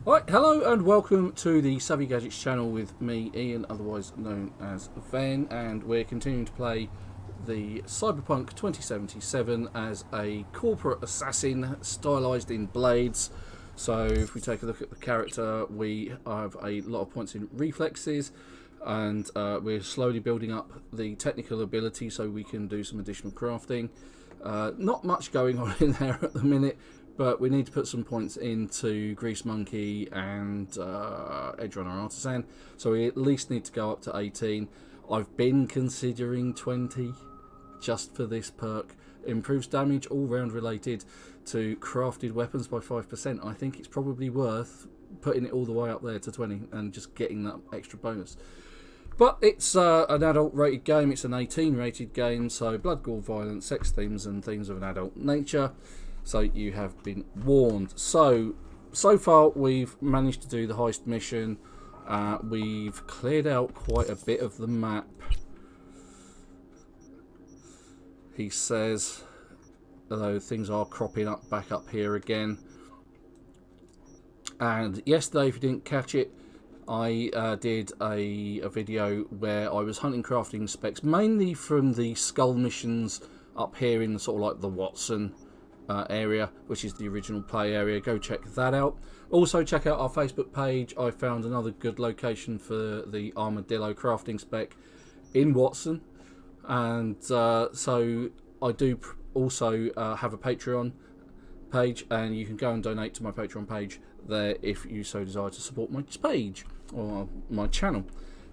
Right, hello and welcome to the Savvy Gadgets channel with me, Ian, otherwise known as Ven, and we're continuing to play the Cyberpunk 2077 as a corporate assassin stylised in blades. So if we take a look at the character, we have a lot of points in reflexes, and we're slowly building up the technical ability so we can do some additional crafting. Not much going on in there at the minute, but we need to put some points into Grease Monkey and Edge Runner Artisan, so we at least need to go up to 18. I've been considering 20 just for this perk. Improves damage all round related to crafted weapons by 5%. I think it's probably worth putting it all the way up there to 20 and just getting that extra bonus. But it's an adult rated game, it's an 18 rated game, so blood, gore, violence, sex themes and themes of an adult nature. So you have been warned. So far we've managed to do the heist mission. We've cleared out quite a bit of the map. He says, although things are cropping up back up here again. And yesterday, if you didn't catch it, I did a video where I was hunting crafting specs, mainly from the skull missions up here in sort of like the Watson area, which is the original play area. Go check that out. Also check out our Facebook page. I found another good location for the armadillo crafting spec in Watson, and so I do also have a Patreon page, and you can go and donate to my Patreon page there if you so desire to support my page or my channel,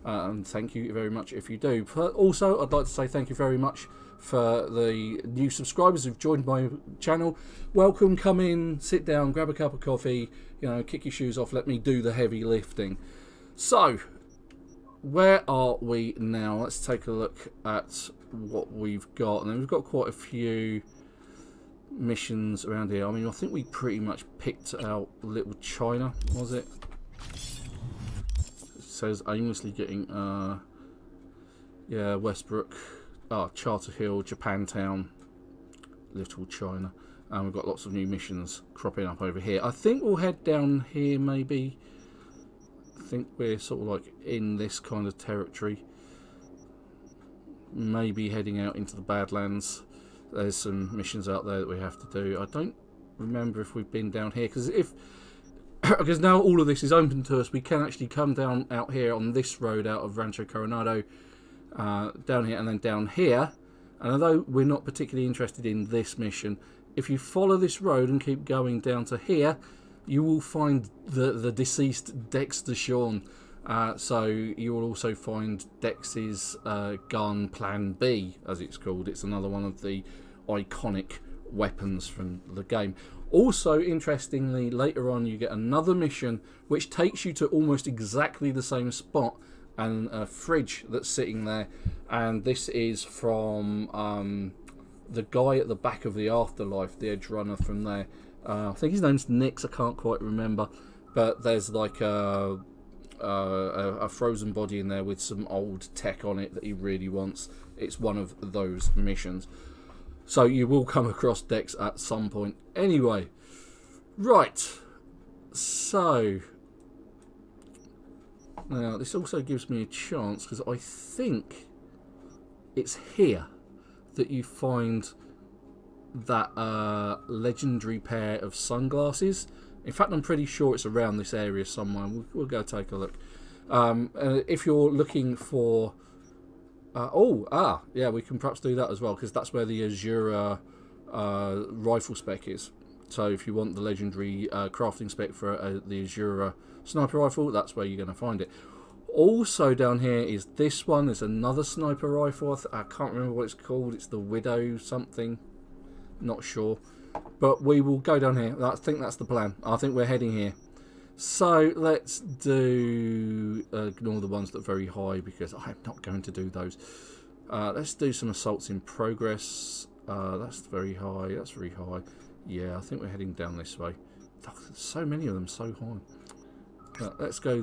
and thank you very much if you do. But also I'd like to say thank you very much for the new subscribers who've joined my channel. Welcome, come in, sit down, grab a cup of coffee, you know, kick your shoes off, let me do the heavy lifting. So, where are we now? Let's take a look at what we've got. And then we've got quite a few missions around here. I mean, I think we pretty much picked out Little China, was it? It says aimlessly getting, yeah, Westbrook. Charter Hill, Japantown, Little China, and we've got lots of new missions cropping up over here. I think we'll head down here maybe. I think we're sort of like in this kind of territory. Maybe heading out into the Badlands. There's some missions out there that we have to do. I don't remember if we've been down here, because now all of this is open to us. We can actually come down out here on this road out of Rancho Coronado, down here and then down here. And although we're not particularly interested in this mission, if you follow this road and keep going down to here, you will find the deceased Dexter Shawn. So you will also find Dex's gun Plan B, as it's called. It's another one of the iconic weapons from the game. Also, interestingly, later on you get another mission which takes you to almost exactly the same spot, and a fridge that's sitting there, and this is from the guy at the back of the Afterlife, the Edge Runner from there. I think his name's Nix, I can't quite remember, but there's like a frozen body in there with some old tech on it that he really wants. It's one of those missions, so you will come across Dex at some point. Anyway, right, so now, this also gives me a chance, because I think it's here that you find that legendary pair of sunglasses. In fact, I'm pretty sure it's around this area somewhere. We'll go take a look. If you're looking for... yeah, we can perhaps do that as well, because that's where the Azura rifle spec is. So if you want the legendary crafting spec for the Azura sniper rifle, that's where you're going to find it. Also down here is this one. There's another sniper rifle. I can't remember what it's called. It's the Widow something. Not sure. But we will go down here. I think that's the plan. I think we're heading here. So let's do... ignore the ones that are very high, because I'm not going to do those. Let's do some assaults in progress. That's very high. That's very high. Yeah, I think we're heading down this way. There's so many of them, so high. Let's go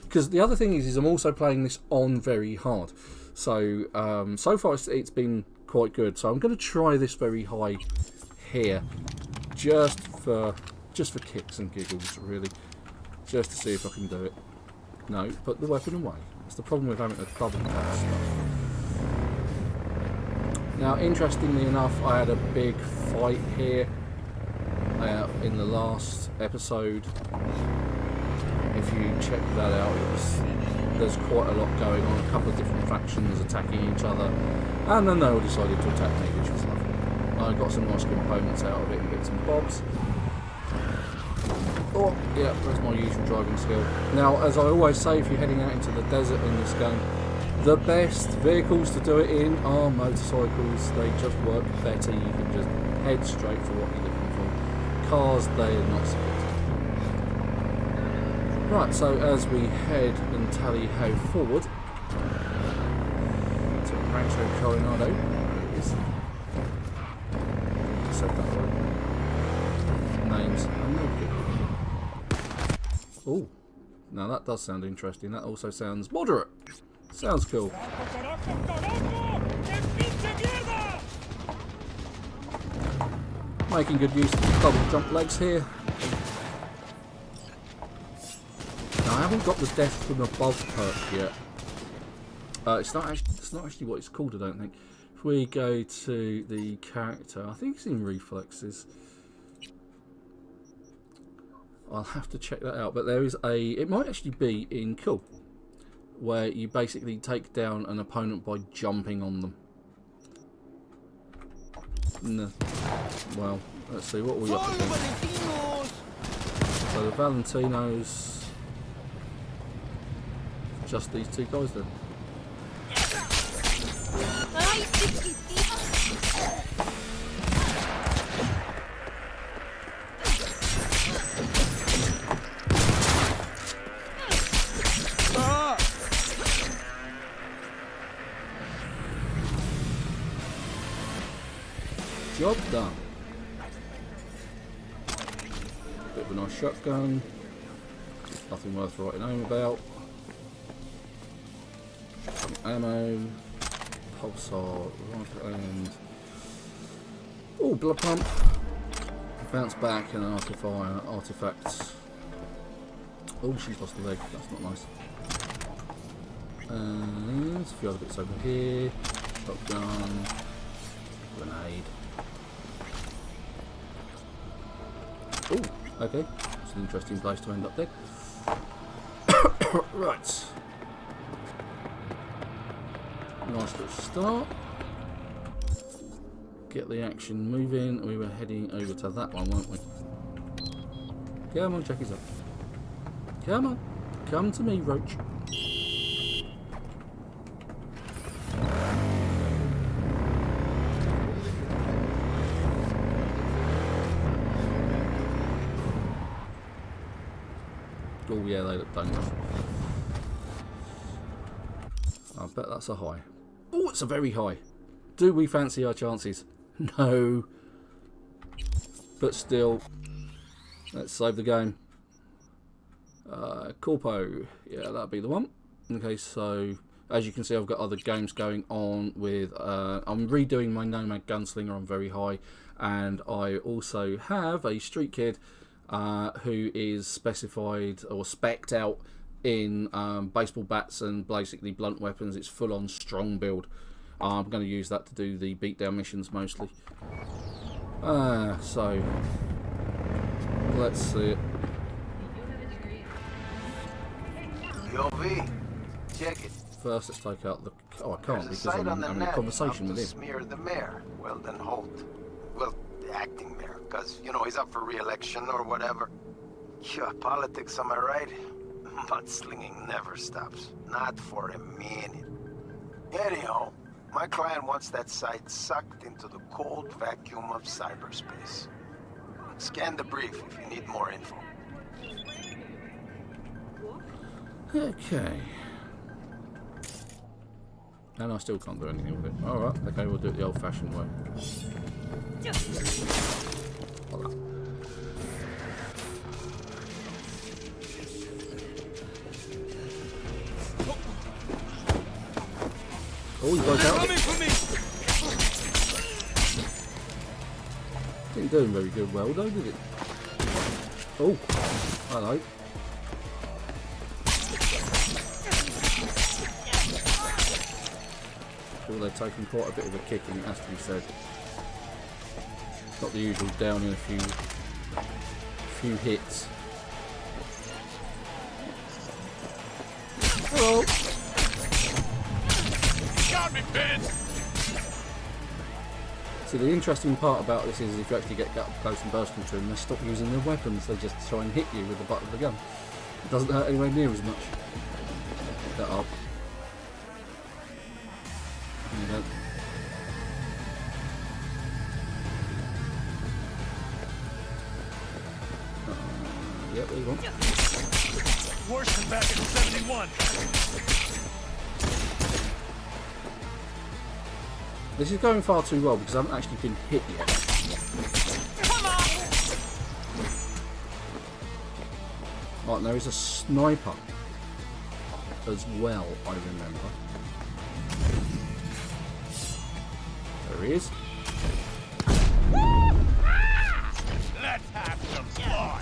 because the other thing is I'm also playing this on very hard. So so far it's been quite good. So I'm going to try this very high here, just for just for kicks and giggles, really. Just to see if I can do it. No, put the weapon away. That's the problem with having to double tap stuff. Now, interestingly enough, I had a big fight here in the last episode. If you check that out, there's quite a lot going on. A couple of different factions attacking each other, and then they all decided to attack me, which was lovely. I got some nice components out of it and bits and bobs. Oh, yeah, that's my usual driving skill. Now, as I always say, if you're heading out into the desert in this game, the best vehicles to do it in are motorcycles. They just work better. You can just head straight for what you're looking for. Cars, they're not so good. Right, so as we head and tally-ho forward to Rancho Coronado, there it is. Said that right. Names. I'm no good. Oh, now that does sound interesting. That also sounds moderate. Sounds cool. Making good use of the double jump legs here. Now, I haven't got the death from above perk yet. It's not actually what it's called, I don't think. If we go to the character, I think it's in reflexes. I'll have to check that out, but there is it might actually be in Cool, where you basically take down an opponent by jumping on them. No. Well, let's see, what are we up against? So the Valentinos, just these two guys then. Job done. Bit of a nice shotgun. Nothing worth writing home about. Some ammo. Pulsar. And oh, blood pump. Bounce back and artifacts. Oh, she's lost a leg. That's not nice. And there's a few other bits over here. Shotgun. Grenade. Oh, okay. It's an interesting place to end up there. Right. Nice little start. Get the action moving. We were heading over to that one, weren't we? Come on, check us up. Come on. Come to me, Roach. Oh yeah, they look dangerous. I bet that's a high. Oh, it's a very high. Do we fancy our chances? No. But still, let's save the game. Corpo. Yeah, that'll be the one. Okay, so as you can see, I've got other games going on with... I'm redoing my Nomad Gunslinger on very high. And I also have a Street Kid who is specified or spec'd out in baseball bats and basically blunt weapons. It's full on strong build. I'm going to use that to do the beatdown missions mostly. So let's see it. Yo, V, check it. First, let's take out the... Oh, I can't because I'm having a net conversation with him. Smear the mayor. Well, then Holt. Well, the acting mayor, because, you know, he's up for re-election or whatever. Yeah, politics, am I right? Mudslinging never stops. Not for a minute. Anyhow, my client wants that site sucked into the cold vacuum of cyberspace. Scan the brief if you need more info. Okay. And I still can't do anything with it. Alright, okay, we'll do it the old-fashioned way. Hola. Oh, he broke out. Didn't do him very good well, though, did it? Oh, hello. Sure, they're taking quite a bit of a kicking, it has to be said. Not the usual down in a few hits. Hello. Got me, Ben. So the interesting part about this is if you actually get up close and personal to them, they stop using their weapons. They just try and hit you with the butt of the gun. It doesn't hurt anywhere near as much. That up. There you go. Yep, there you go. Worse than back in 71. This is going far too well because I haven't actually been hit yet. Come on! Right, there is a sniper as well, I remember. There he is. Let's have some fun.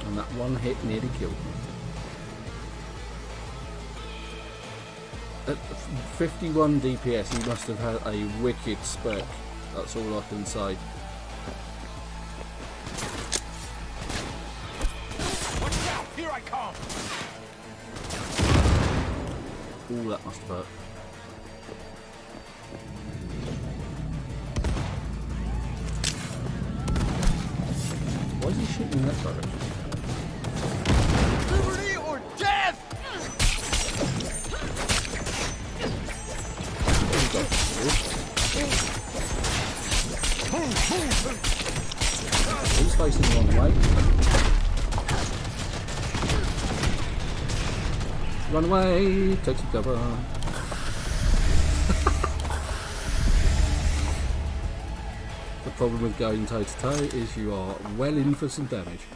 And that one hit nearly killed me. At 51 DPS, he must have had a wicked spec. That's all I can say. Watch out! Here I come! Ooh, that must have hurt. Why is he shooting in that direction? Liberty or death! He's facing the wrong way. Run away! Take some cover. The problem with going toe to toe is you are well in for some damage.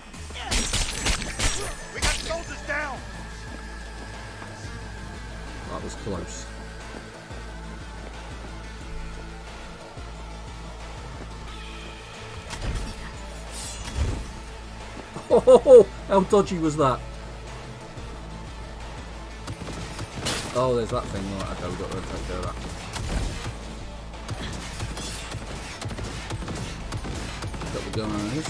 We got soldiers down! That was close. Oh, how dodgy was that? Oh, there's that thing. Right, okay, we've got to take care of that. Got the guys.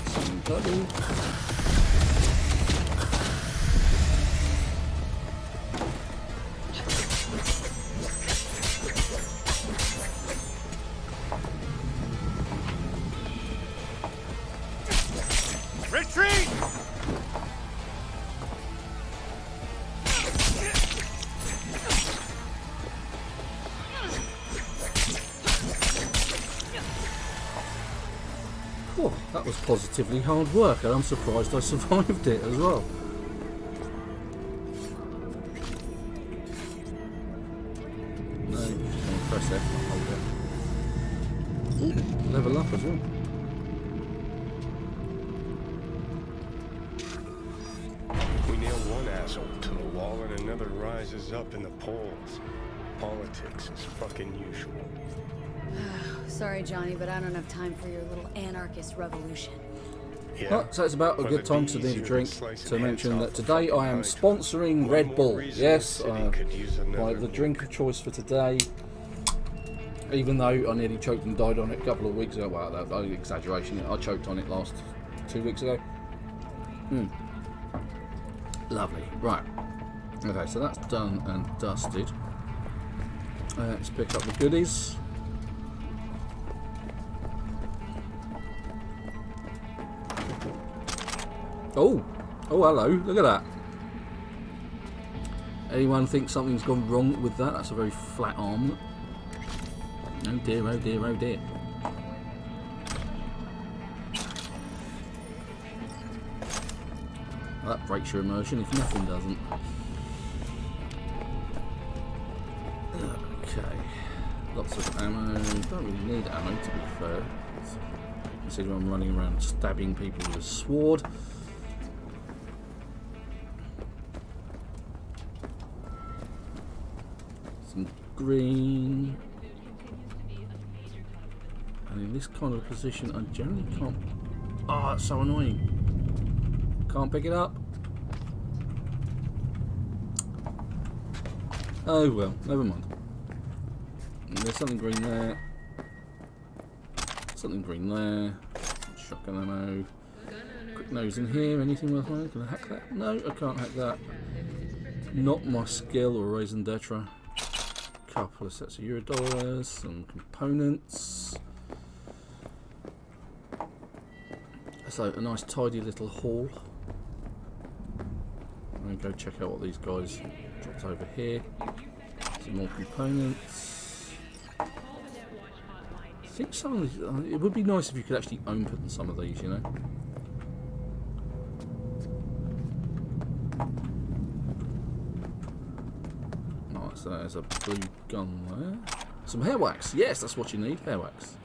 Somebody. Retreat! Oh, that was positively hard work, and I'm surprised I survived it as well. No, just press F, not hold it. Ooh, level up as well. We nail one asshole to the wall and another rises up in the polls. Politics is fucking usual. Sorry, Johnny, but I don't have time for your little anarchist revolution. Yeah. Well, so it's about a Well, good it'd time be to need a easier drink slice to heads mention off that of today I am behind. sponsoring One Red more Bull. reason Yes, the city could use by another the drink of choice for today. Even though I nearly choked and died on it a couple of weeks ago. Well, that's an exaggeration. I choked on it last 2 weeks ago. Lovely. Right. Okay, so that's done and dusted. Let's pick up the goodies. Oh, hello, look at that. Anyone think something's gone wrong with that? That's a very flat armlet. Oh dear, oh dear, oh dear. Well, that breaks your immersion if nothing doesn't. Okay, lots of ammo. Don't really need ammo, to be fair. Considering I'm running around stabbing people with a sword. Some green. And in this kind of position, I generally can't. Oh, that's so annoying. Can't pick it up. Oh well, never mind. There's something green there. Something green there. Shotgun ammo. Quick nose in here. Anything worthwhile? Can I hack that? No, I can't hack that. Not my skill or raison d'etre. Couple of sets of Eurodollars. Some components. So a nice tidy little haul. I'm going to go check out what these guys dropped over here. Some more components. I think some of these, it would be nice if you could actually open some of these, you know. Alright, so there's a blue gun there. Some hair wax. Yes, that's what you need, hair wax.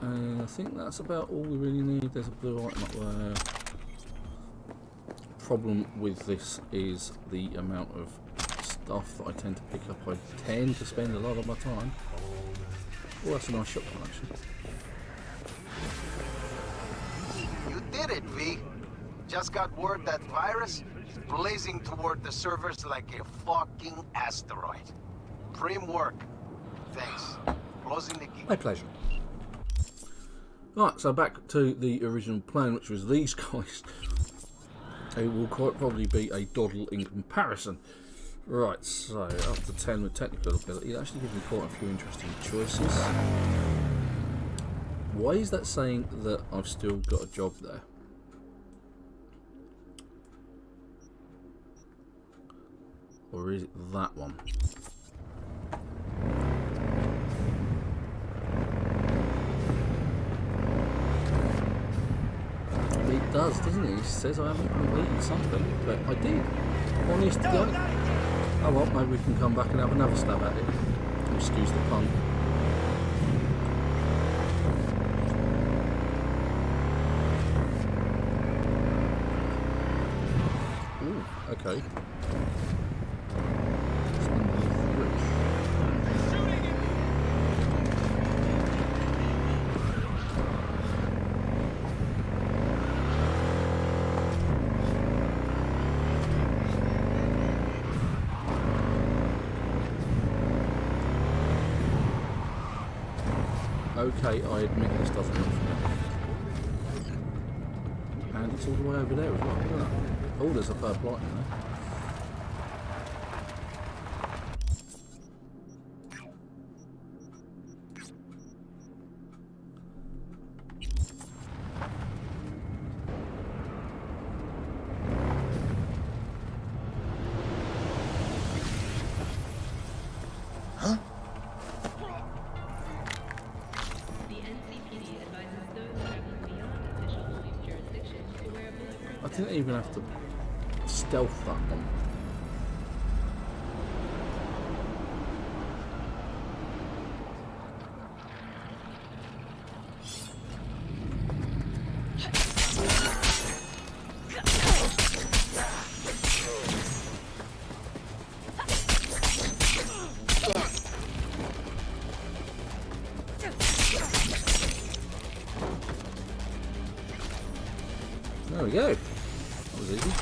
And I think that's about all we really need. There's a blue item up there. Problem with this is the amount of stuff that I tend to pick up. I tend to spend a lot of my time. Oh, that's a nice shotgun actually. You did it, V. Just got word that virus is blazing toward the servers like a fucking asteroid. Prim work. Thanks. Closing the gate. My pleasure. Right, so back to the original plan, which was these guys. It will quite probably be a doddle in comparison. Right, so up to 10 with technical ability. It actually gives me quite a few interesting choices. Why is that saying that I've still got a job there? Or is it that one? It does, doesn't it? It says I haven't completed something, but I did. Honest to God. Oh well, maybe we can come back and have another stab at it. Excuse the pun. Ooh, okay. It's underneath the bridge. Okay, I admit this doesn't look familiar. And it's all the way over there as well, isn't it? Oh, there's a purple light in there. I didn't even have to stealth that one. There we go. That was easy.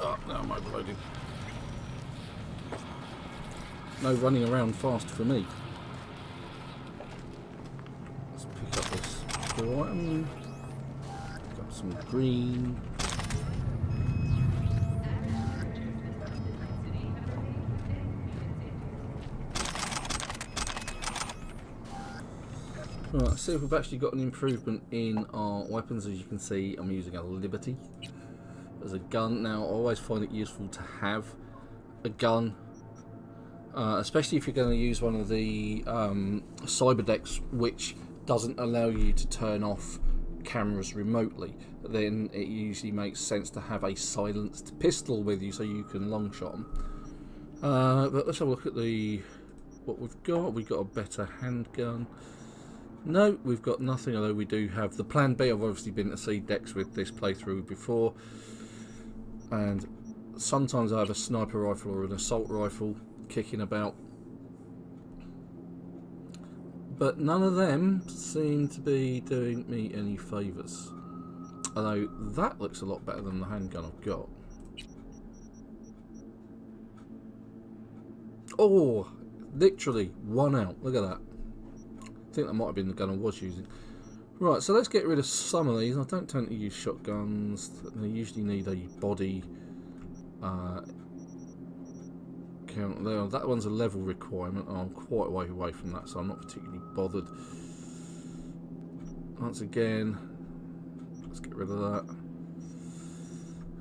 Oh, now I'm overloading. No running around fast for me. Let's pick up this blue item. Pick up some green. Right, let's see if we've actually got an improvement in our weapons. As you can see, I'm using a Liberty. as a gun. Now, I always find it useful to have a gun, especially if you're going to use one of the cyber decks, which doesn't allow you to turn off cameras remotely. Then it usually makes sense to have a silenced pistol with you so you can long shot them. But let's have a look at what we've got. We've got a better handgun. No, we've got nothing, although we do have the plan B. I've obviously been to see decks with this playthrough before, and sometimes I have a sniper rifle or an assault rifle kicking about, but none of them seem to be doing me any favours. Although that looks a lot better than the handgun I've got. Oh, literally 1 out. Look at that. I think that might have been the gun I was using. Right, so let's get rid of some of these. I don't tend to use shotguns. They usually need a body count there. That one's a level requirement. I'm quite a way away from that, so I'm not particularly bothered. Once again, let's get rid of that.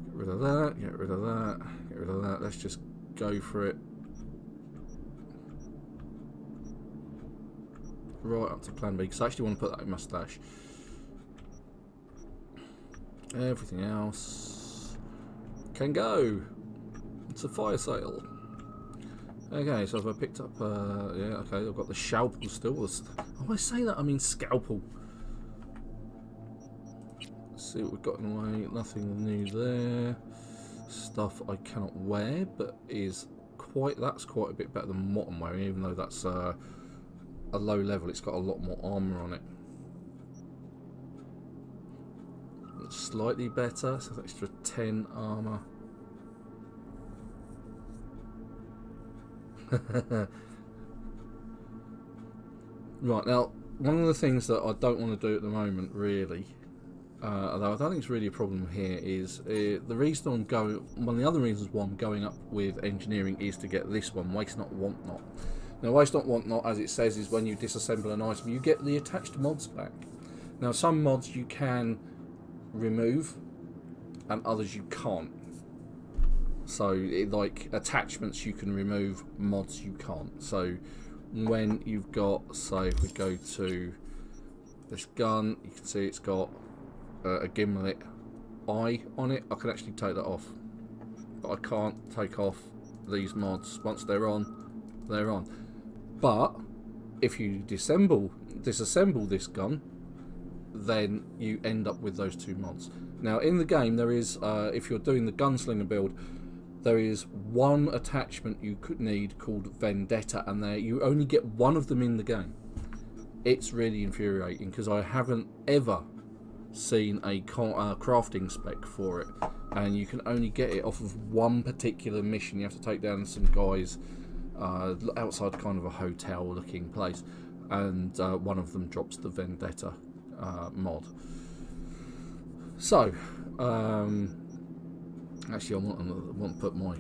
Get rid of that, get rid of that, get rid of that. Let's just go for it. Right up to plan B, because I actually want to put that in my stash. Everything else can go. It's a fire sale. Okay, so if I picked up, yeah, okay, I've got the scalpel still. Oh, I say that, I mean scalpel. Let's see what we've got in the way. Nothing new there. Stuff I cannot wear, but that's quite a bit better than what I'm wearing, even though that's a low level. It's got a lot more armour on it. It's slightly better, so an extra 10 armour. Right, now, one of the things that I don't want to do at the moment, really, although I don't think it's really a problem here, is the reason I'm going, one of the other reasons why I'm going up with engineering is to get this one, Waste Not, Want Not. Now, Waste Not, Want Not, as it says, is when you disassemble an item, you get the attached mods back. Now, some mods you can remove, and others you can't. So, like attachments you can remove, mods you can't. So, when you've got, say, if we go to this gun, you can see it's got a gimlet eye on it. I can actually take that off, but I can't take off these mods. Once they're on, they're on. But if you disassemble this gun, then you end up with those two mods. Now, in the game, there is, if you're doing the gunslinger build, there is one attachment you could need called Vendetta, and you only get one of them in the game. It's really infuriating because I haven't ever seen a crafting spec for it, and you can only get it off of one particular mission. You have to take down some guys outside kind of a hotel looking place, and one of them drops the Vendetta mod. So actually I want to put my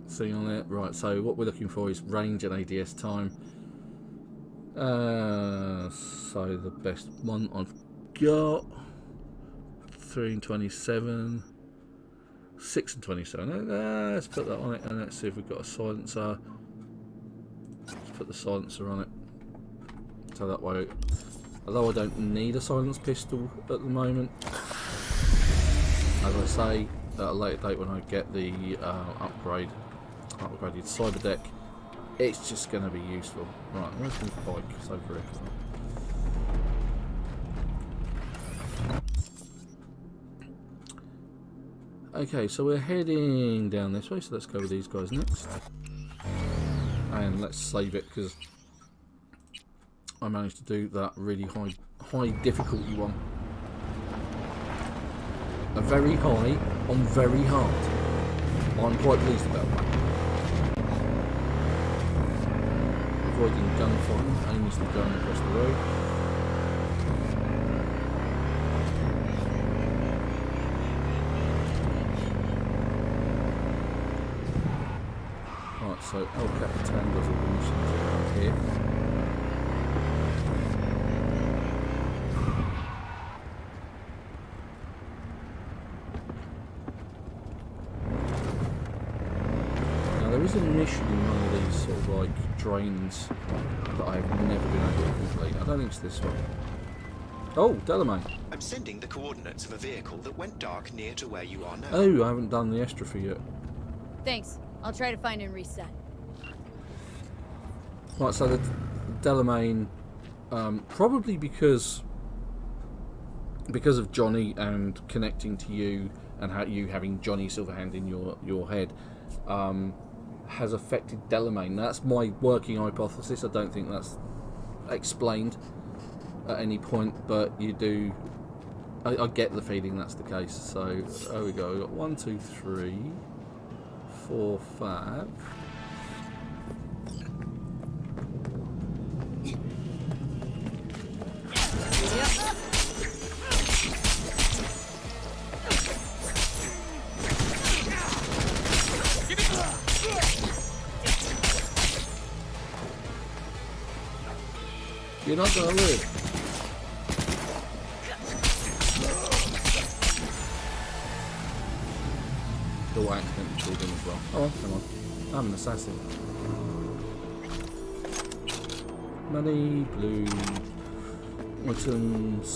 thing on it. Right, so what we're looking for is range and ADS time. So the best one I've got, 3 and 27, 6 and 27. Let's put that on it, and let's see if we've got a silencer. Let's put the silencer on it, so that way, although I don't need a silenced pistol at the moment, as I say, at a later date when I get the upgraded cyber deck, it's just going to be useful. Right, where's my bike? It's over here. Okay, so we're heading down this way, so let's go with these guys next. And let's save it, because I managed to do that really high difficulty one. A very high on very hard. I'm quite pleased about that. Avoiding gunfire, aimlessly going across the road. Right, so El Capitan does all the missions around here. a mission in one of these sort of like drains that I've never been able to complete. I don't think it's this one. Oh, Delamain. I'm sending the coordinates of a vehicle that went dark near to where you are now. Oh, I haven't done the estrophy yet. Thanks. I'll try to find and reset. Right, so the Delamain, probably because of Johnny and connecting to you and how you having Johnny Silverhand in your head, has affected Delamain. That's my working hypothesis. I don't think that's explained at any point, but you do. I get the feeling that's the case. So there we go. We've got 1, 2, 3, 4, 5. You're not gonna live. Oh, I accidentally killed him as well. Oh, come on. I'm an assassin. Money, blue, items.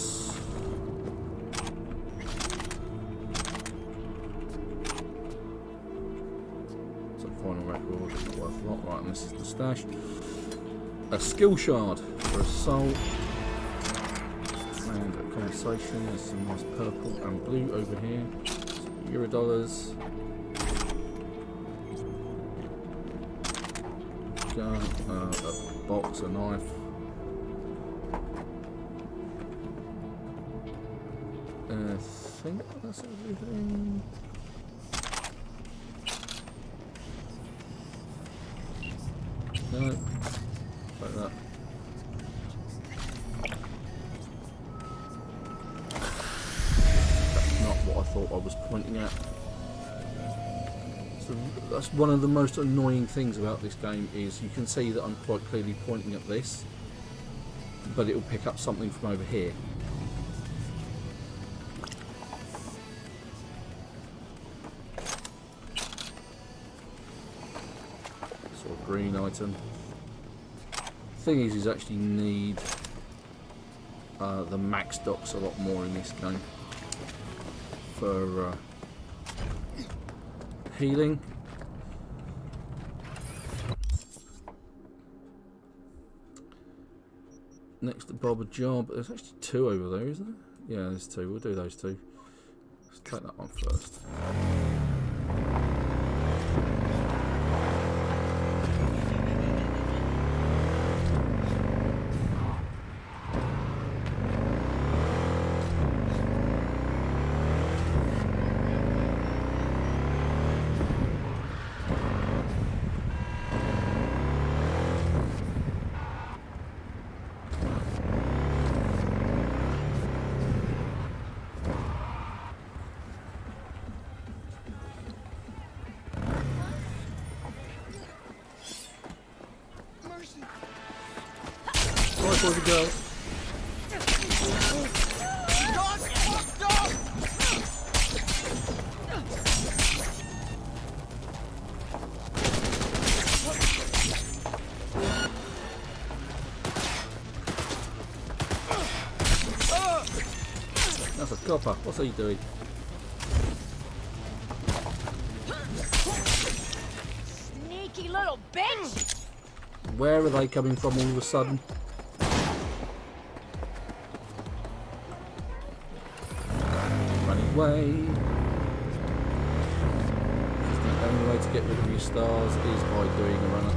Some final record, not worth a lot. Right, and this is the stash. A skill shard for assault. And a conversation. There's some nice purple and blue over here. Eurodollars. A box, a knife. I think that's everything. No, like that. That's not what I thought I was pointing at. So that's one of the most annoying things about this game is you can see that I'm quite clearly pointing at this, but it will pick up something from over here. Sort of green item. Thing is actually need the max docs a lot more in this game for healing. Next to Bob a job. There's actually 2 over there, isn't there? Yeah, there's 2. We'll do those 2. Let's take that one first. Boys and girls. That's a copper. What's he doing? Sneaky little bitch! Where are they coming from all of a sudden? Way. The only way to get rid of your stars is by doing a runner.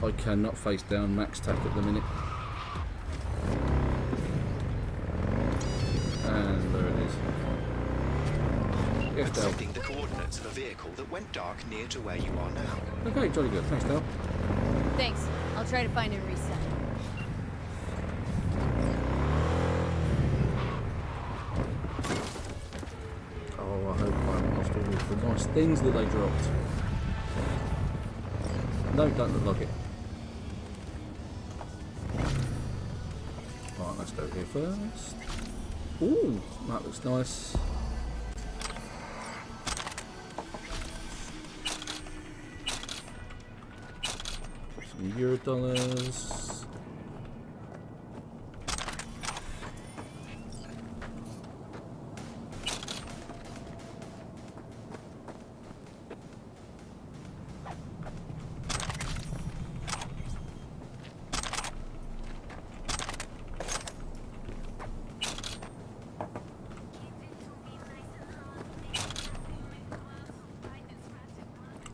I cannot face down max tack at the minute. And there it is. Yes, I'm Del. sending the coordinates of a vehicle that went dark near to where you are now. Okay, jolly good. Thanks, Del. Thanks. I'll try to find and reset. Oh, I hope I haven't lost all of the nice things that they dropped. No, don't look like it. Right, let's go here first. Ooh, that looks nice. some Eurodollars.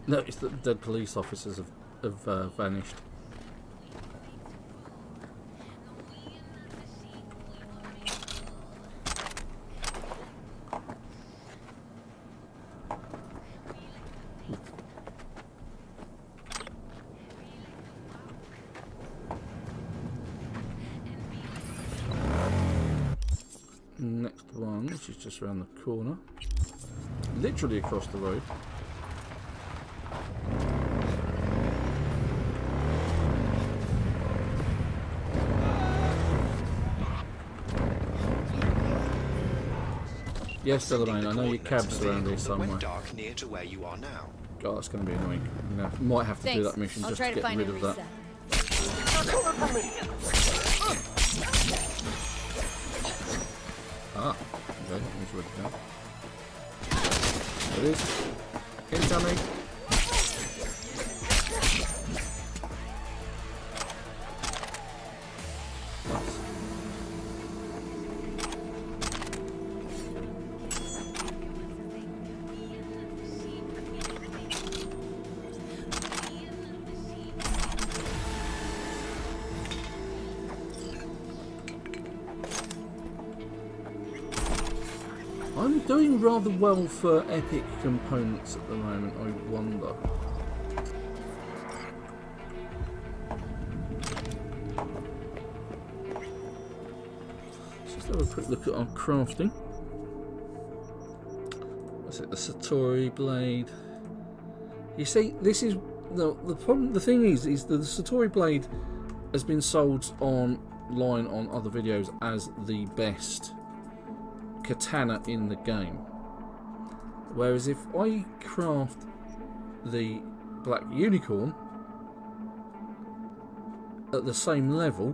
No, it's that dead police officers have vanished. Next one, which is just around the corner, literally across the road. Yes, Delamain, I know your cab's around here somewhere. Went dark near to where you are now. God, that's going to be annoying. Might have to do that mission just to get rid of that. Ah, okay, he's ready now. There it is. Incoming. I'm doing rather well for epic components at the moment, I wonder. Let's just have a quick look at our crafting. What's it, the Satori blade? You see, this is the problem. The thing is that the Satori blade has been sold online on other videos as the best katana in the game, whereas if I craft the Black Unicorn at the same level,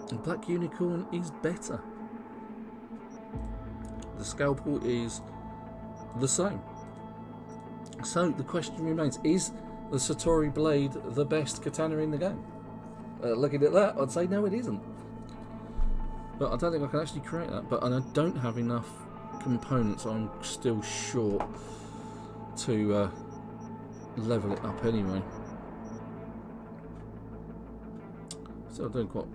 the Black Unicorn is better. The scalpel is the same. So the question remains, is the Satori blade the best katana in the game? Looking at that, I'd say no, it isn't. But I don't think I can actually create that. But and I don't have enough components. I'm still short to level it up anyway. So I'm doing quite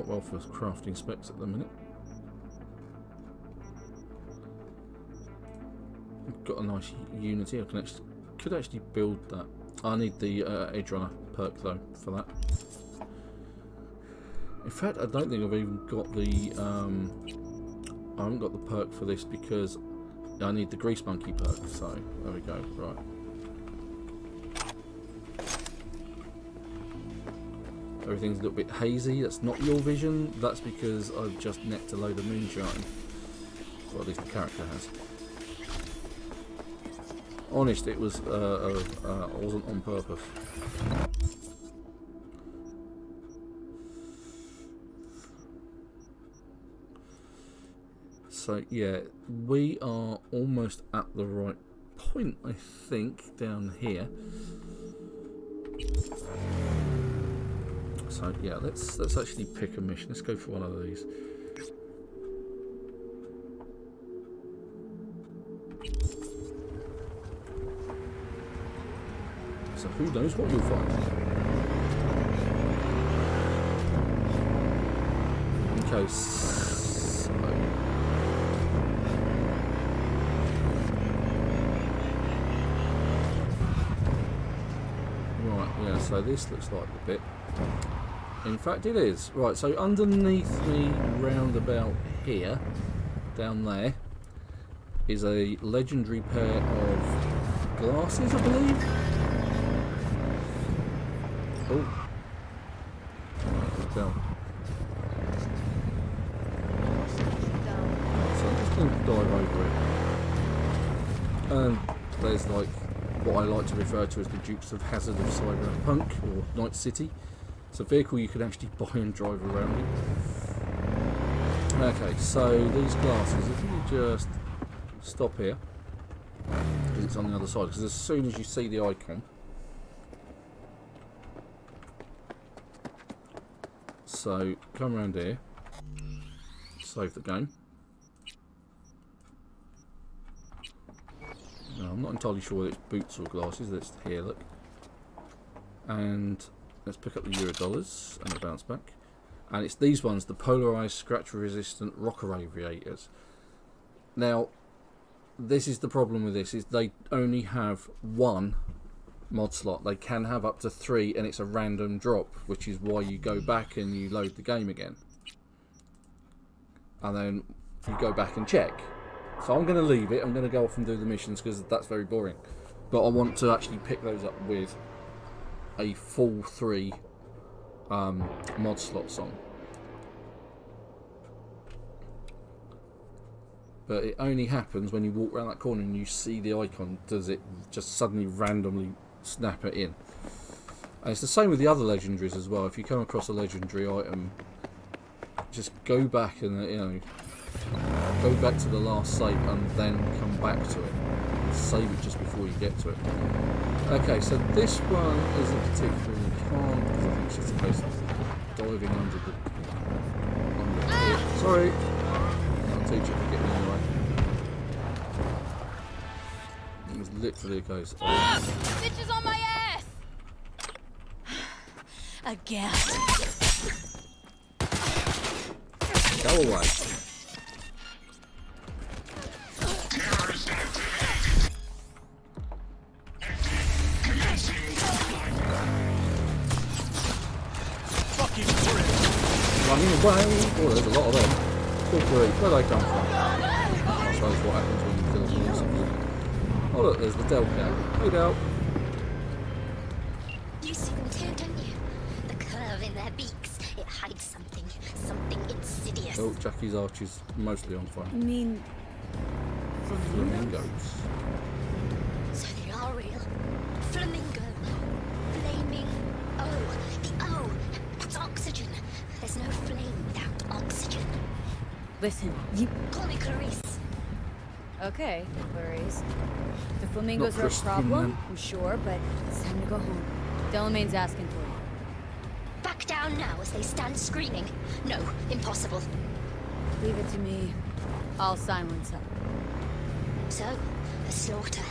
well for crafting specs at the minute. I've got a nice unity. I could actually build that. I need the Edge Runner perk though for that. In fact, I don't think I've even got the I haven't got the perk for this because I need the Grease Monkey perk. So there we go. Right. Everything's a little bit hazy. That's not your vision. That's because I've just necked a load of moonshine. Well, at least the character has. Honest, it was wasn't on purpose. So yeah, we are almost at the right point, I think, down here. So yeah, let's actually pick a mission. Let's go for one of these. So who knows what you'll find? Okay, so right, yeah, so this looks like the bit. In fact it is. Right, so underneath me roundabout here, down there, is a legendary pair of glasses, I believe. Oh. Right, down. So I'm just going to dive over it. And there's like what I like to refer to as the Dukes of Hazzard of Cyberpunk, or Night City. It's a vehicle you can actually buy and drive around in. Okay, so these glasses, if you just stop here, because it's on the other side, because as soon as you see the icon, so come around here, save the game. No, I'm not entirely sure whether it's boots or glasses. Let's here look, and let's pick up the Eurodollars and the bounce back. And it's these ones, the polarized, scratch-resistant rocker aviators. Now, this is the problem with this: is they only have one mod slot. They can have up to 3, and it's a random drop, which is why you go back and you load the game again, and then you go back and check. So I'm going to leave it. I'm going to go off and do the missions because that's very boring. But I want to actually pick those up with a full 3 mod slots on. But it only happens when you walk around that corner and you see the icon. Does it just suddenly randomly snap it in? And it's the same with the other legendaries as well. If you come across a legendary item, just go back and go back to the last save and then come back to it and save it just before you get to it. Okay, so this one isn't particularly hard because I think it's just a case of diving under the pit. Sorry, I'll teach it to get me anyway. It was literally a case of Bitches on my ass! Again. go away. Running away. Oh, there's a lot of them. Feel free. Where they come from? I suppose what happens when you kill them or something. Oh look, there's the Del Cat. Hey Del. You see them too, don't you? The curve in their beaks. It hides something insidious. Oh, Jackie's arch is mostly on fire. I mean, Flamingos. So they are real. Flamingo. Flaming O. The O. That's oxygen. There's no flame without oxygen. listen, you... Call me Clarice. Okay, Clarice. The flamingos Not are a Christine, problem, man. I'm sure, but it's time to go home. Delamain's asking for you. Back down now as they stand screaming. No, impossible. Leave it to me. I'll silence them. So, the slaughter.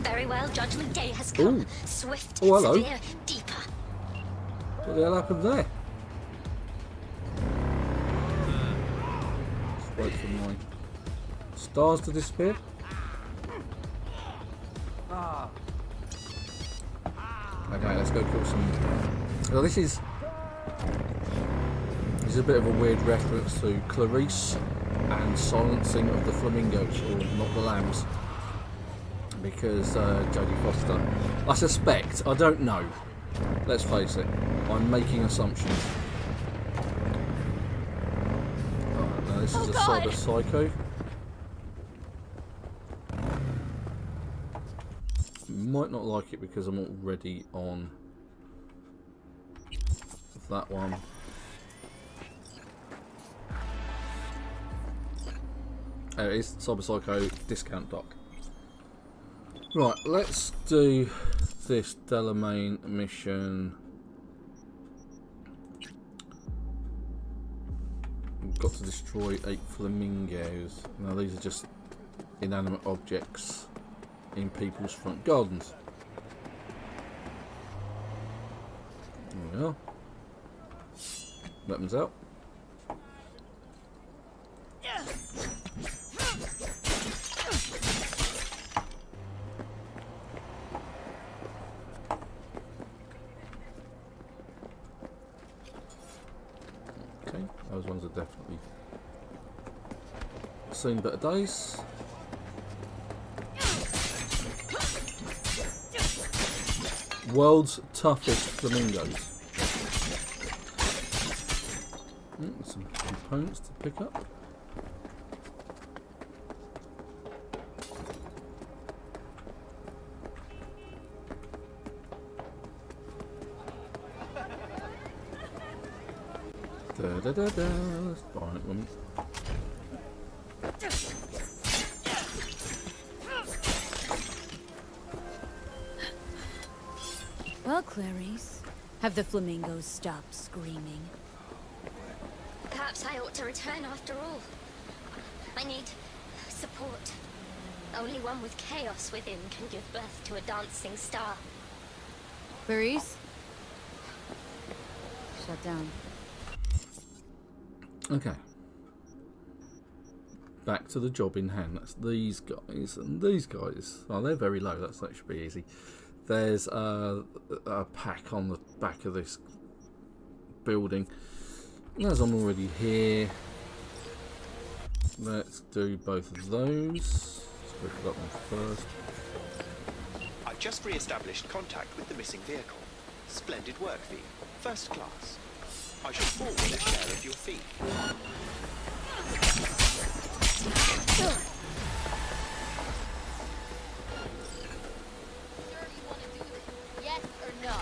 Very well, Judgment Day has come. Ooh. Swift, Oh, hello. severe, deeper. What the hell happened there? Just wait for my stars to disappear. Okay, let's go kill some. Well, this is a bit of a weird reference to Clarice and silencing of the flamingos, or not the lambs, because Jodie Foster. I suspect. I don't know. Let's face it. I'm making assumptions. Alright, now this is a God. cyber psycho. Might not like it because I'm already on that one. There it is, Cyber Psycho discount doc. Right, let's do this Delamain mission. We've got to destroy 8 flamingos. Now these are just inanimate objects in people's front gardens. There we are. Weapons out. Okay, those ones are definitely seen better days. World's toughest flamingos. Some components to pick up. Da, da, da. Alright, woman. Well, Clarice, have the flamingos stopped screaming? Perhaps I ought to return after all. I need support. Only one with chaos within can give birth to a dancing star. Clarice? Shut down. Okay. Back to the job in hand. That's these guys and these guys. Oh, they're very low. That should be easy. There's a pack on the back of this building. And as I'm already here, let's do both of those. Let's go for that one first. I've just re-established contact with the missing vehicle. Splendid work, V. First class. I shall forward a share of your fee. Yes or no?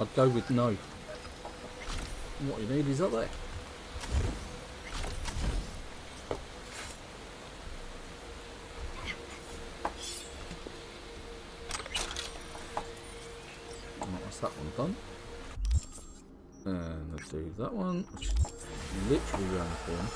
I'd go with no. What you need is up there. That's that one done. And let's do that one, which is literally around the corner.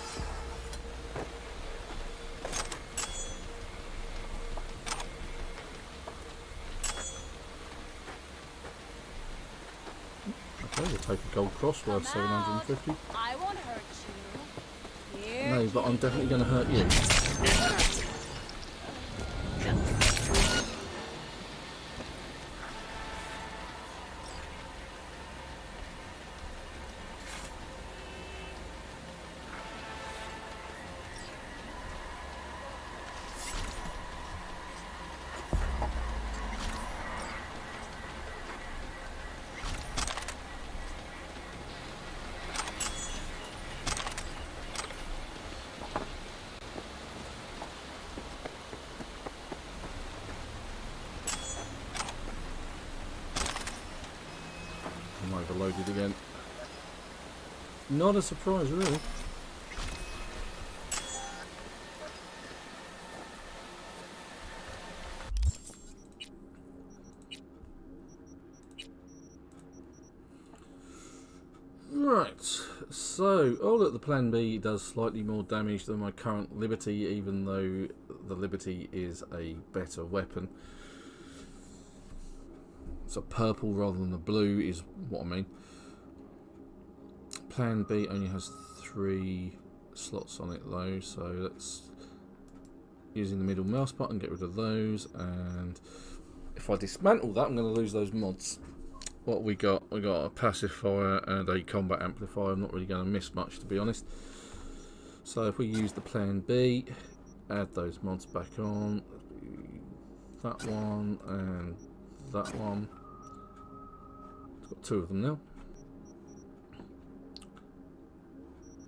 Okay, we'll take a gold cross worth 750. I won't hurt you. Here. No, but I'm definitely going to hurt you. I'm overloaded again. Not a surprise, really. Right, so, oh look, the Plan B does slightly more damage than my current Liberty, even though the Liberty is a better weapon. So purple rather than the blue is what I mean. Plan B only has 3 slots on it though, so let's, using the middle mouse button, get rid of those, and if I dismantle that, I'm going to lose those mods. What we got? We got a pacifier and a combat amplifier. I'm not really going to miss much, to be honest. So if we use the Plan B, add those mods back on, that one and that one. It's got 2 of them now.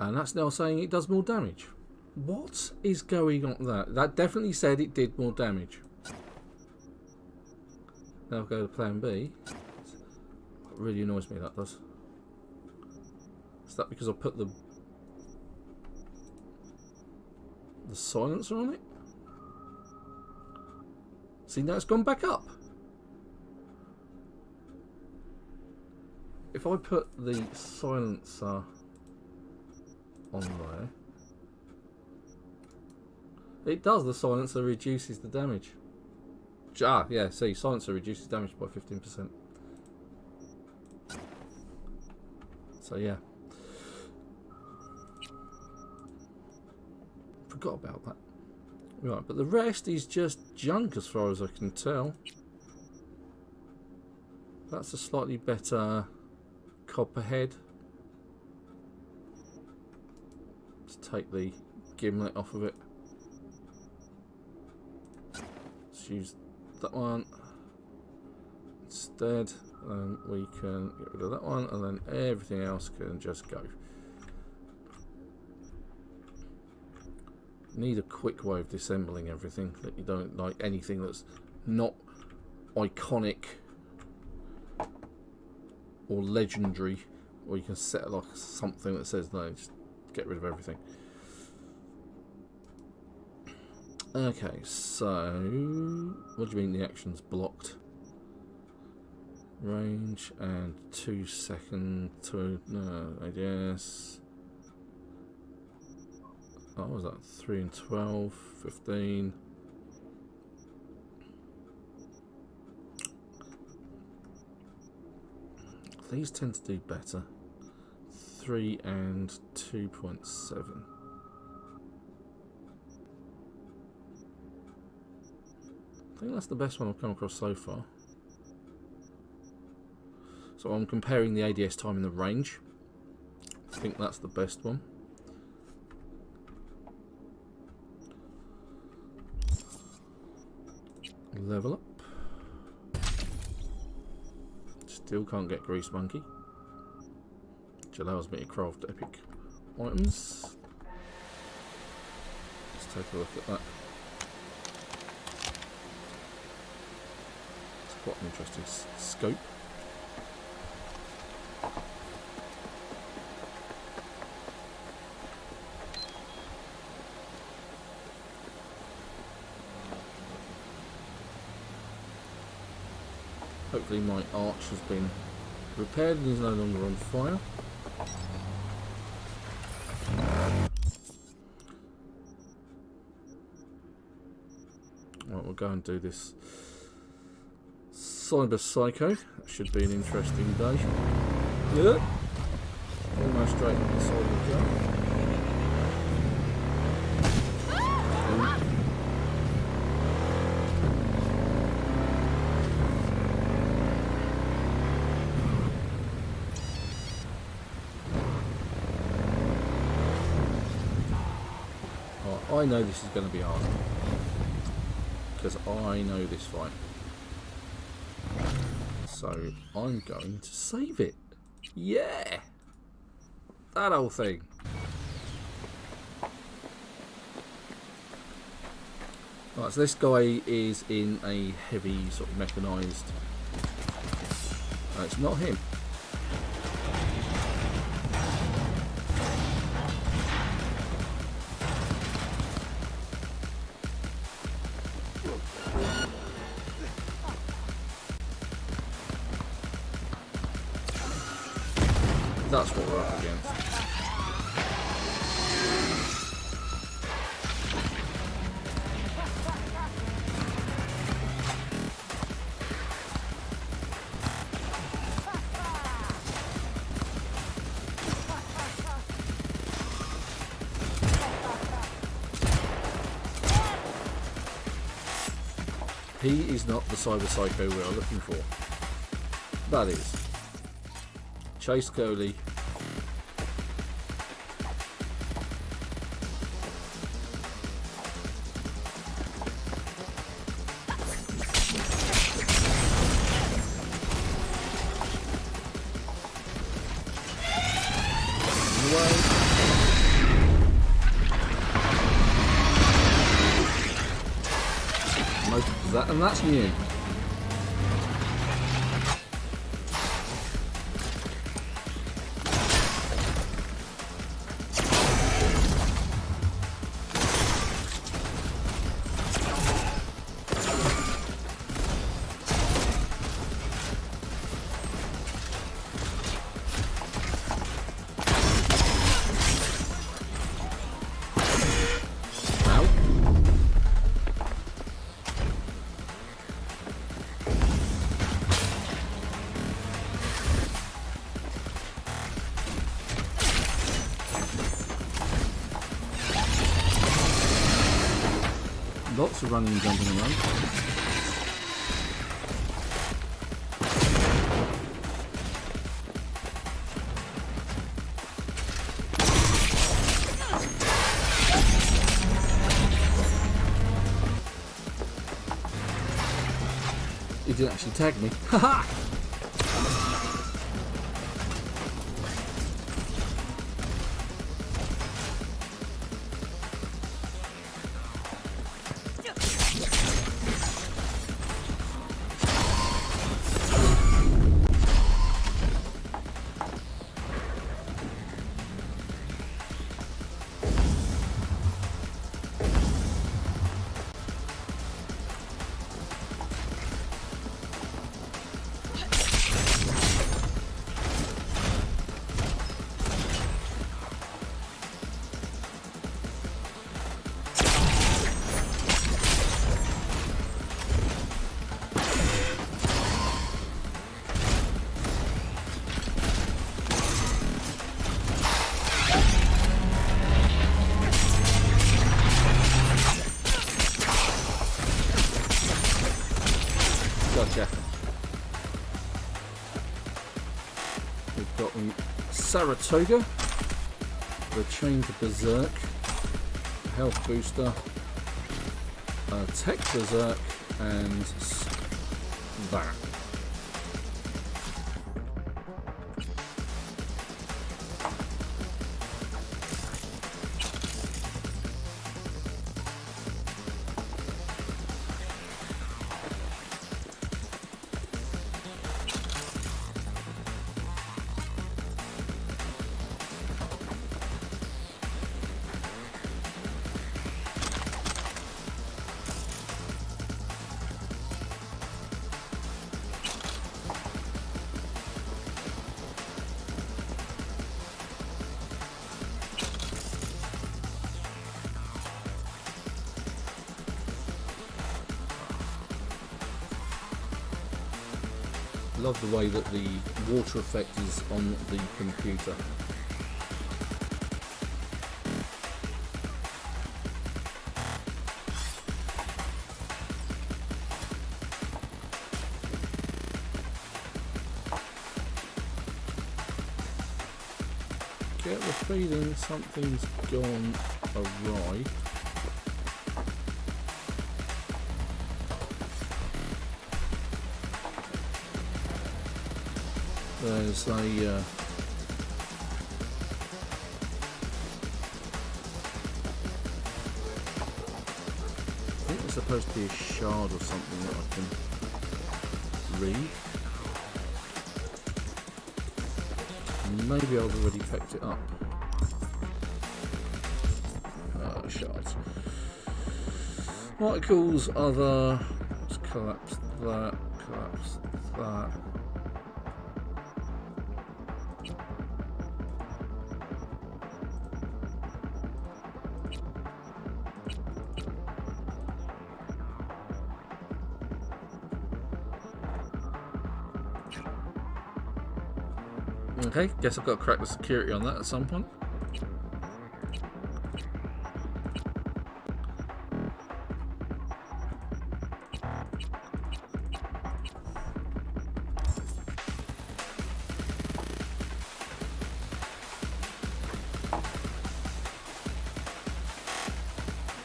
And that's now saying it does more damage. What is going on there? That definitely said it did more damage. Now I'll go to Plan B. It really annoys me, that does. Is that because I put the silencer on it? See, now it's gone back up. If I put the silencer on there, it does. The silencer reduces the damage. Ah, yeah, see, silencer reduces damage by 15%. So yeah, forgot about that. Right, but the rest is just junk as far as I can tell. That's a slightly better copperhead. Let's take the gimlet off of it. Let's use that one instead, and we can get rid of that one, and then everything else can just go. Need a quick way of disassembling everything, that you don't like anything that's not iconic or legendary, or you can set like something that says no, just get rid of everything. Okay, so what do you mean the action's blocked? Range and 2 second to yes. Oh, what was that? 3 and 12, 15. These tend to do better. 3 and 2.7. I think that's the best one I've come across so far. So I'm comparing the ADS time in the range. I think that's the best one. Level up. Still can't get Grease Monkey, which allows me to craft epic items. Let's take a look at that. It's quite an interesting scope. Hopefully my arch has been repaired and is no longer on fire. Right, we'll go and do this Cyber Psycho. That should be an interesting day. Yeah. Almost straight on the side of the car. I know this is going to be hard, because I know this fight. So I'm going to save it. Yeah! That whole thing. Right, so this guy is in a heavy sort of mechanised... it's not him. That's what we're up against. He is not the Cyber Psycho we are looking for. That is Chase Coley. And that's new. Lots of running and jumping around. He didn't actually tag me. Haha! Saratoga, the Chain to Berserk, Health Booster, Tech Berserk, and that. Love the way that the water effect is on the computer. Get the feeling something's gone awry. There's a I think there's supposed to be a shard or something that I can read. Maybe I've already picked it up. Shards. Particles, other. Let's collapse that. Collapse that. Okay, guess I've got to crack the security on that at some point.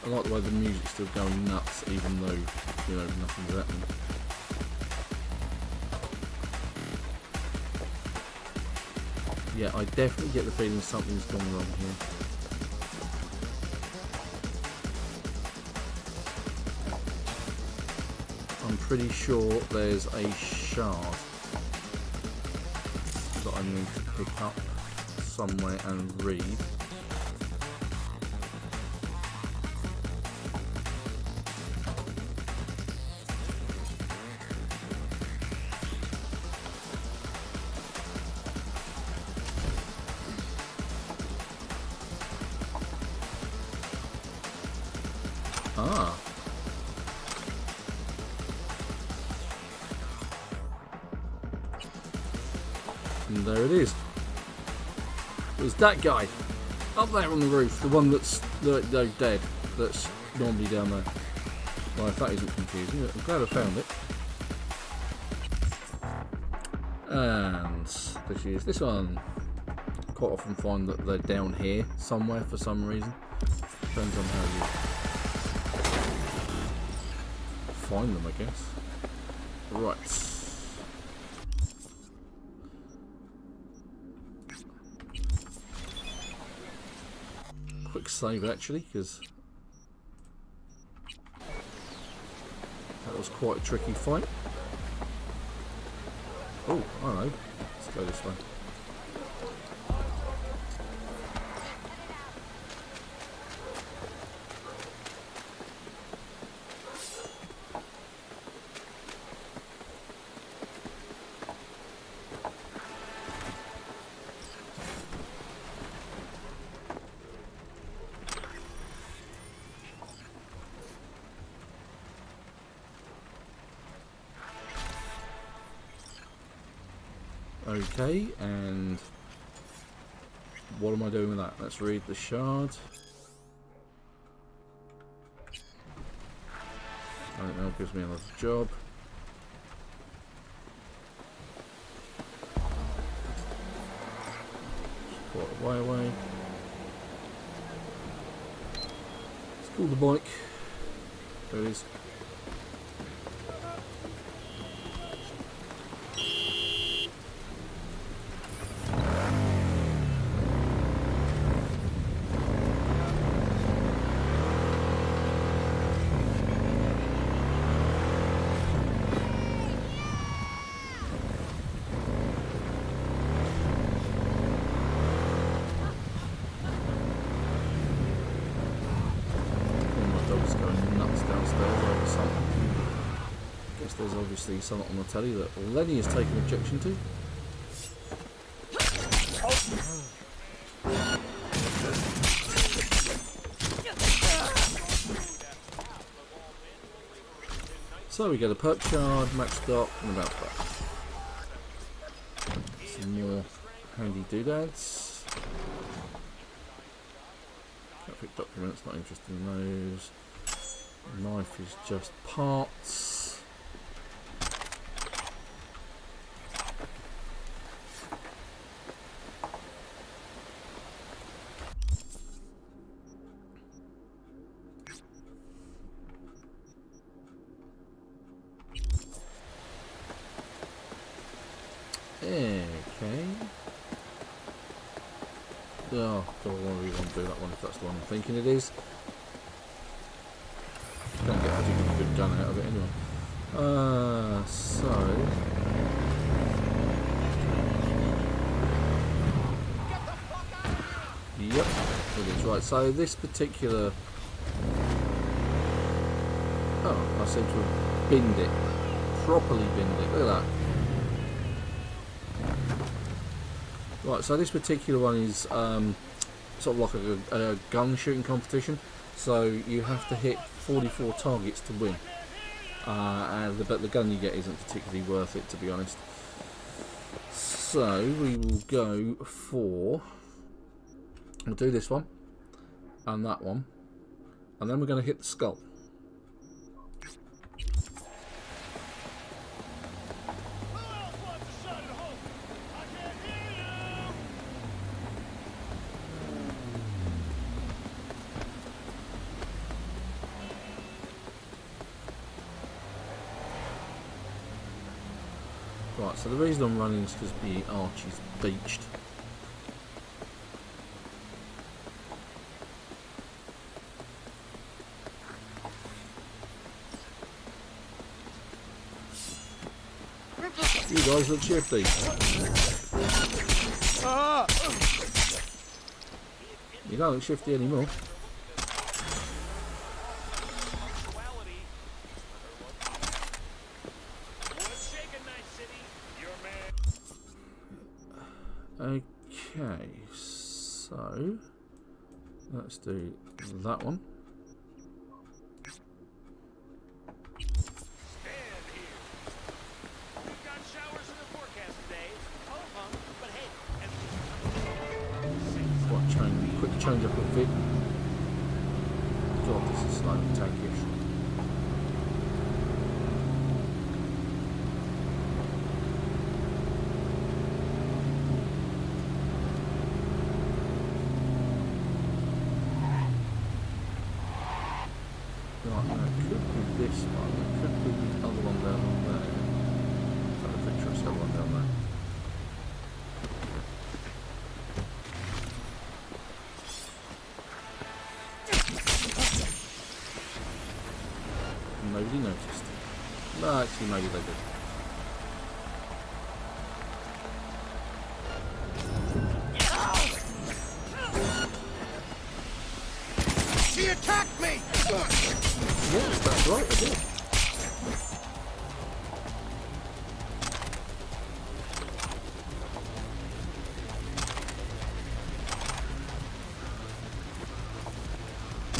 I like the way the music's still going nuts even though, you know, nothing's happening. Yeah, I definitely get the feeling something's gone wrong here. I'm pretty sure there's a shard that I need to pick up somewhere and read. Ah. And there it is. It was that guy up there on the roof, the one that's dead, that's normally down there. Well, if that isn't confusing, I'm glad I found it. And this is this one. Quite often find that they're down here somewhere for some reason. Depends on how you find them, I guess. Right. Quick save actually, because that was quite a tricky fight. Oh, I don't know. Let's go this way. Okay, and what am I doing with that? Let's read the shard. I think that gives me another job. way away. Let's call the bike. There it is. There's obviously something on the telly that Lenny has taken objection to. So we get a perk shard, max dot, and about that. Some more handy doodads. Graphic documents, not interested in those. Knife is just parts. Okay. Oh, don't really want to do that one if that's the one I'm thinking it is. Don't get a particularly good gun out of it anyway. Yep, it is. Right, so this particular... Oh, I seem to have binned it. Properly binned it. Look at that. Right, so this particular one is sort of like a gun shooting competition. So you have to hit 44 targets to win. But the gun you get isn't particularly worth it, to be honest. So we will go for... We'll do this one. And that one. And then we're going to hit the skull. Right, so the reason I'm running is because the arch is beached. You guys look shifty. You don't look shifty anymore. Okay, so let's do that one. Quick change up of vid. God, this is slightly tankish. Right, that could be this one. That could be the other one down there. Got a picture of someone down there. Nobody noticed. No, actually, maybe they did. She attacked me! Yes, that's right, I did.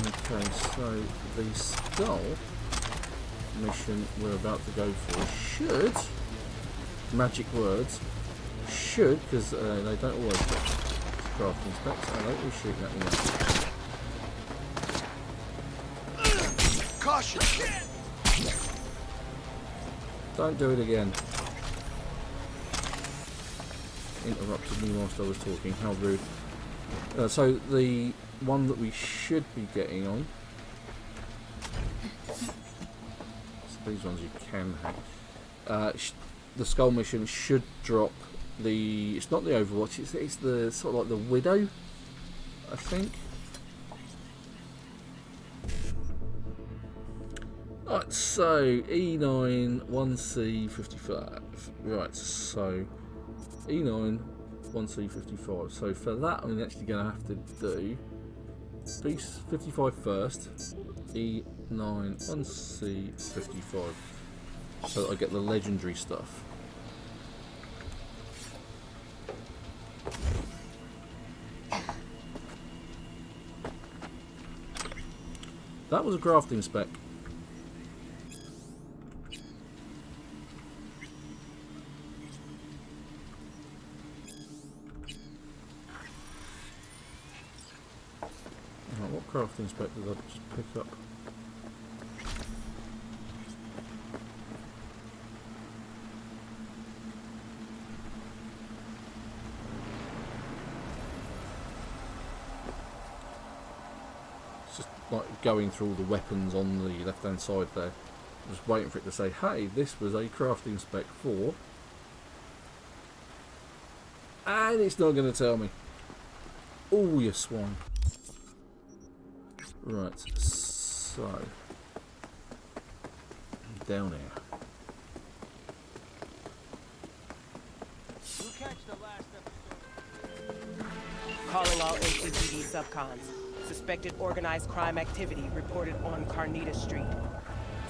Okay, so the skull mission we're about to go for should, magic words, should, because they don't always get crafting specs, I don't be shooting at me now. Caution! Don't do it again. Interrupted me whilst I was talking, how rude. So the one that we should be getting on. So these ones you can have. The skull mission should drop the. It's not the Overwatch. It's the sort of like the Widow, I think. Right, so E9 1C55. Right, so E9 1C55. So for that, I'm actually going to have to do B55 first. E9 1C55. So that I get the legendary stuff. That was a crafting spec. What crafting spec did I just pick up? It's just like going through all the weapons on the left hand side there. Just waiting for it to say, hey, this was a crafting spec for. And it's not going to tell me. Oh, you swine. Right, so down here. Calling all NCPD subcons. Suspected organized crime activity reported on Coronado Street.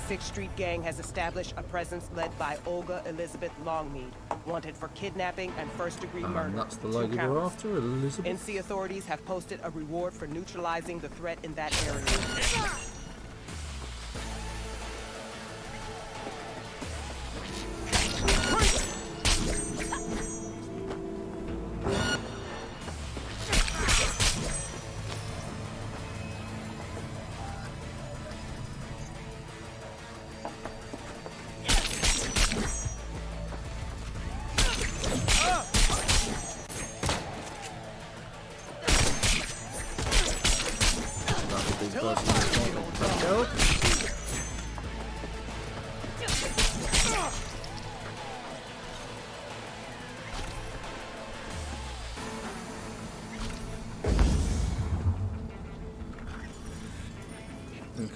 6th Street Gang has established a presence led by Olga Elizabeth Longmead, wanted for kidnapping and first-degree murder. And that's the 2 lady we're counts. after, Elizabeth. NC authorities have posted a reward for neutralizing the threat in that area.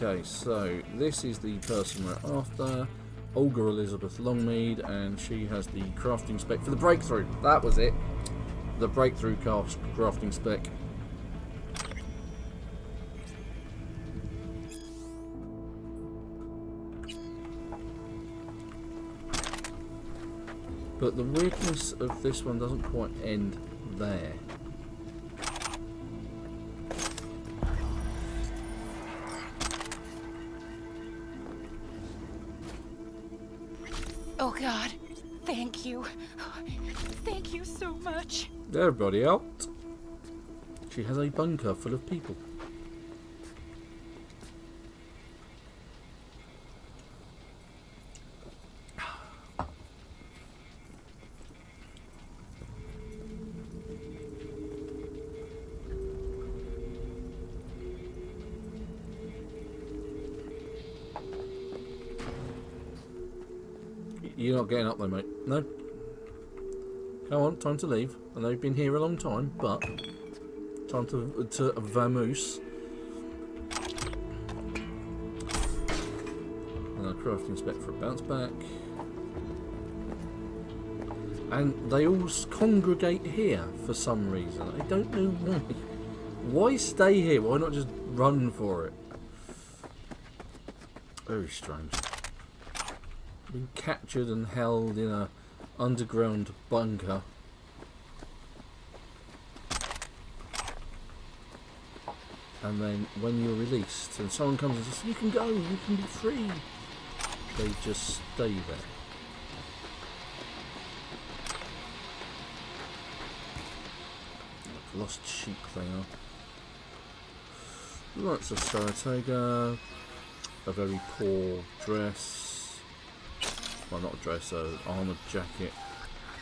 Okay, so this is the person we're after, Olga Elizabeth Longmead, and she has the crafting spec for the breakthrough. That was it. The breakthrough crafting spec. But the weirdness of this one doesn't quite end there. Oh God, thank you. Thank you so much. Everybody out. She has a bunker full of people. You're not getting up there, mate. No. Come on, time to leave. I know you've been here a long time, but time to vamoose. And a crafting spec for a bounce back. And they all congregate here for some reason. I don't know why. Why stay here? Why not just run for it? Very strange. Been captured and held in a underground bunker. And then when you're released and someone comes and says, you can go, you can be free, they just stay there. Like lost sheep they are. Right, so Saratoga, a very poor dress. Well, not a dress, an armoured jacket.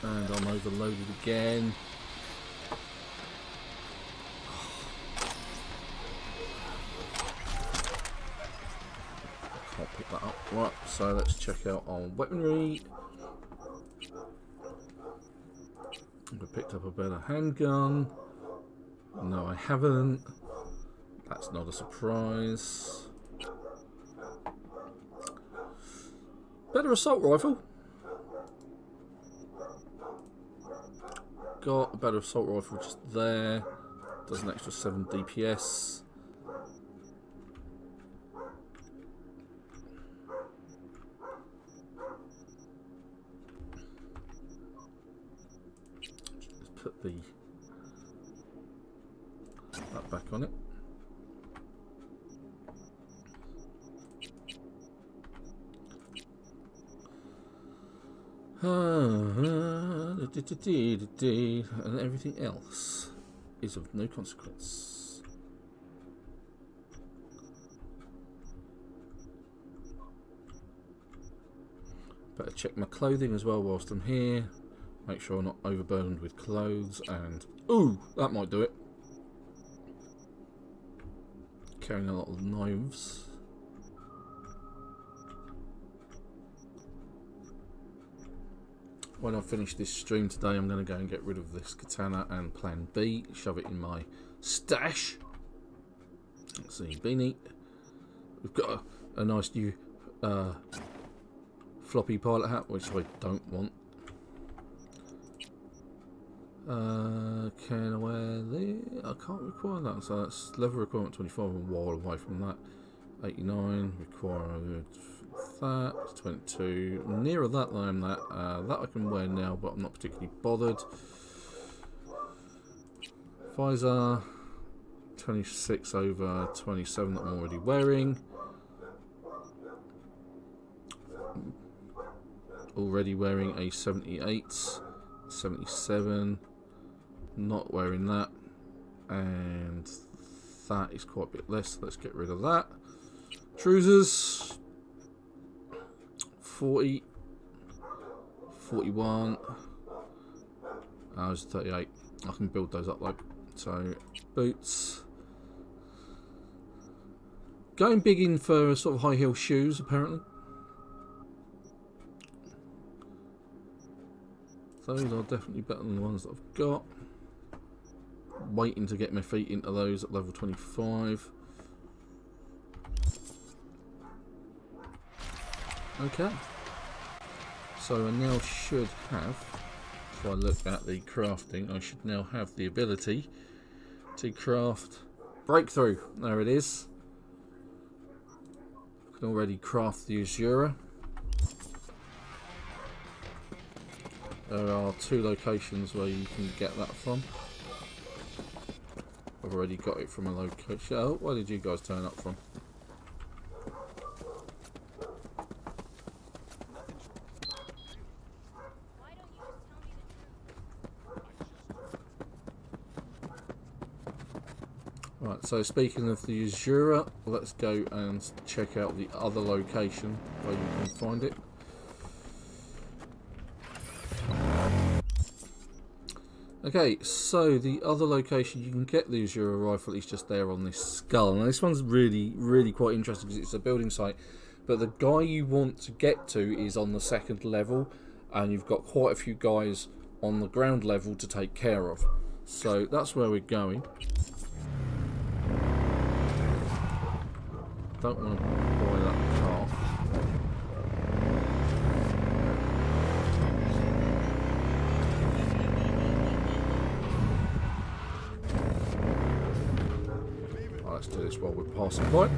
And I'm overloaded again. Right, so let's check out our weaponry. I picked up a better handgun. No, I haven't. That's not a surprise. Better assault rifle. Got a better assault rifle just there. Does an extra 7 DPS. Just put that back on it. And everything else is of no consequence. Better check my clothing as well whilst I'm here. Make sure I'm not overburdened with clothes. And ooh, that might do it. Carrying a lot of knives. When I finish this stream today, I'm going to go and get rid of this katana and plan B, shove it in my stash. Let's see, beanie. We've got a nice new floppy pilot hat, which I don't want. Can I wear this? I can't require that, so that's level requirement 25, I'm a while away from that. 89, require that, 22, nearer that than I am that. That I can wear now, but I'm not particularly bothered. Visor, 26 over 27 that I'm already wearing. Already wearing a 78, 77, not wearing that, and that is quite a bit less, so let's get rid of that. Trousers, 40, 41, I was 38. I can build those up though. So boots, going big in for sort of high heel shoes apparently. Those are definitely better than the ones that I've got. Waiting to get my feet into those at level 25. Okay, so I now should have, if I look at the crafting, I should now have the ability to craft breakthrough. There it is. I can already craft the Azura. There are 2 locations where you can get that from. I've already got it from a location. Oh, where did you guys turn up from? Right, so speaking of the Azura, let's go and check out the other location where you can find it. Okay, so the other location you can get the Azura rifle is just there on this skull. Now this one's really quite interesting because it's a building site, but the guy you want to get to is on the 2nd level, and you've got quite a few guys on the ground level to take care of. So that's where we're going. Don't want to buy that car. Let's do this while we're passing by.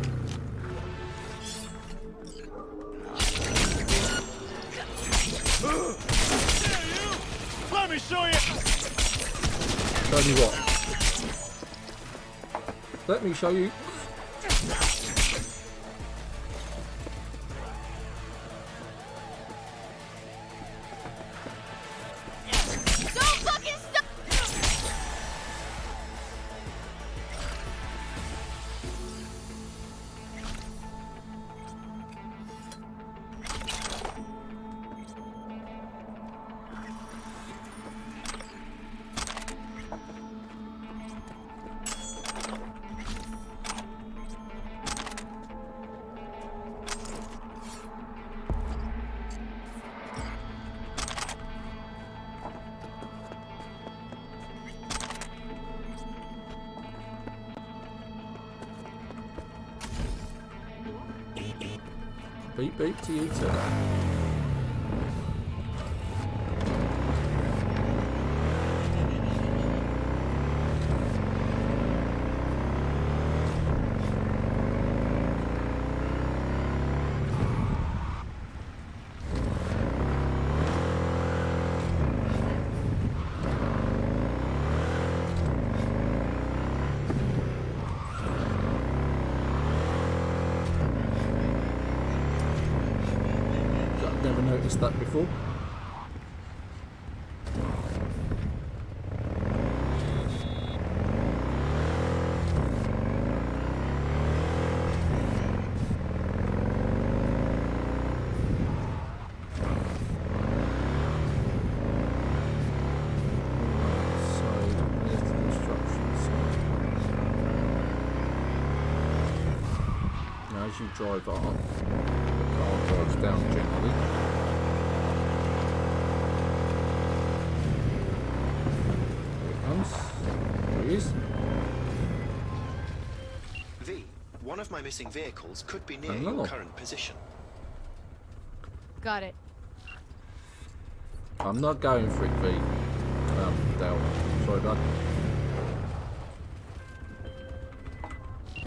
Let me show you. Show me what? Let me show you. Beep beep to you too. Never noticed that before. As you drive up, the car drives down generally. Here it comes. There he is. V, one of my missing vehicles could be near Hello. your current position. Got it. I'm not going for it, V. Del. Sorry, bud.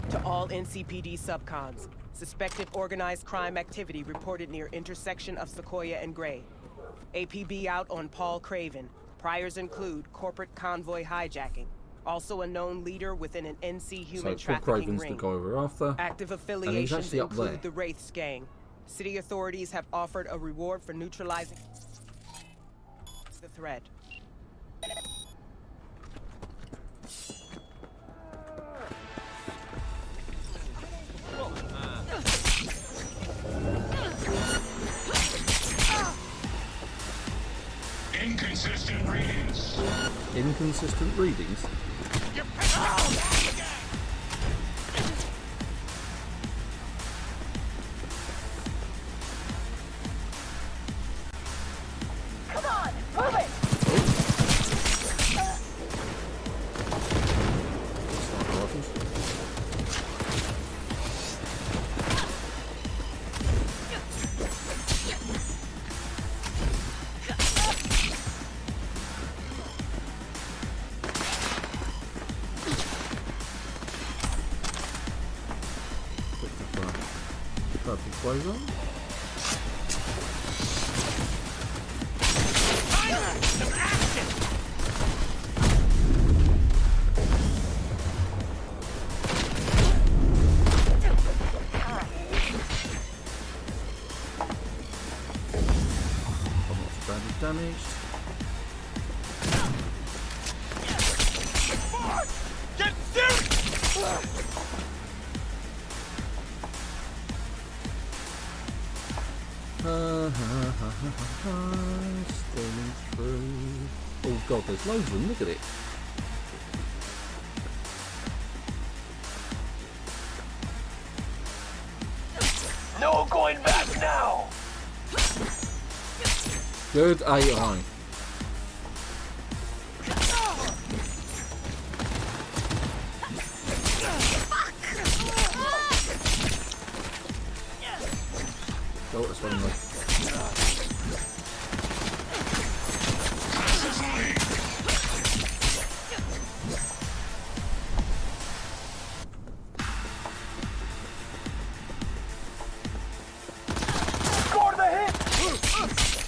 To all NCPD subcons, suspected organized crime activity reported near intersection of Sequoia and Gray. APB out on Paul Craven. Priors include corporate convoy hijacking. Also a known leader within an NC human So Paul trafficking Craven's ring. the guy we're after. Active And he's affiliations actually up there. include the Wraiths gang. City authorities have offered a reward for neutralizing the threat. Inconsistent readings. Inconsistent readings. Come on, move it! Sniper rifles. Purple clover. Almost badly damaged. Get serious! Steaming through. Oh god, there's loads of them, look at it. No going back now! Good AI. Oh, that's one way. Score the hit!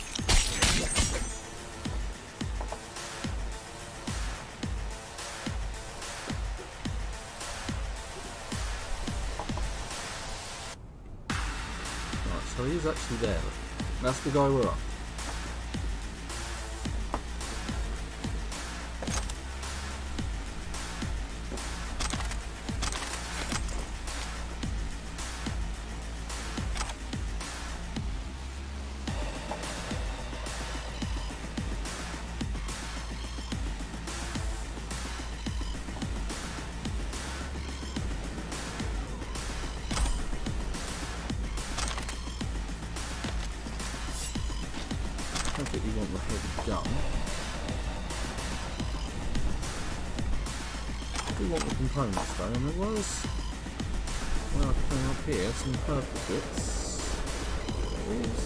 Right, so he's actually there. That's the guy we're up. I don't think you want the heavy gun. I do want the components though, and there was, when I came up here, some purple bits. it is.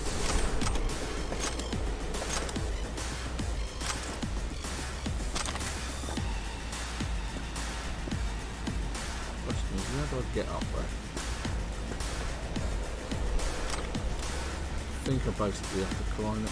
Question is, how do I get up there? I think I basically have to climb it.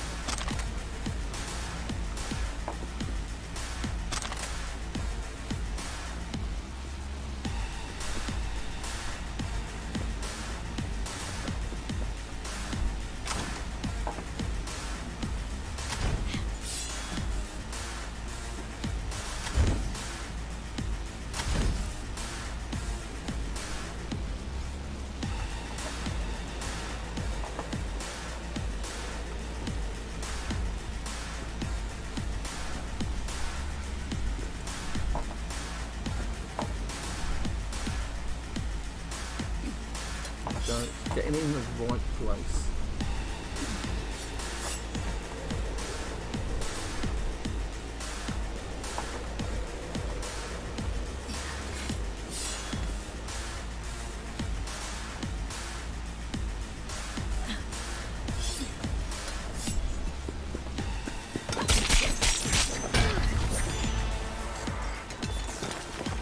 Getting in the right place.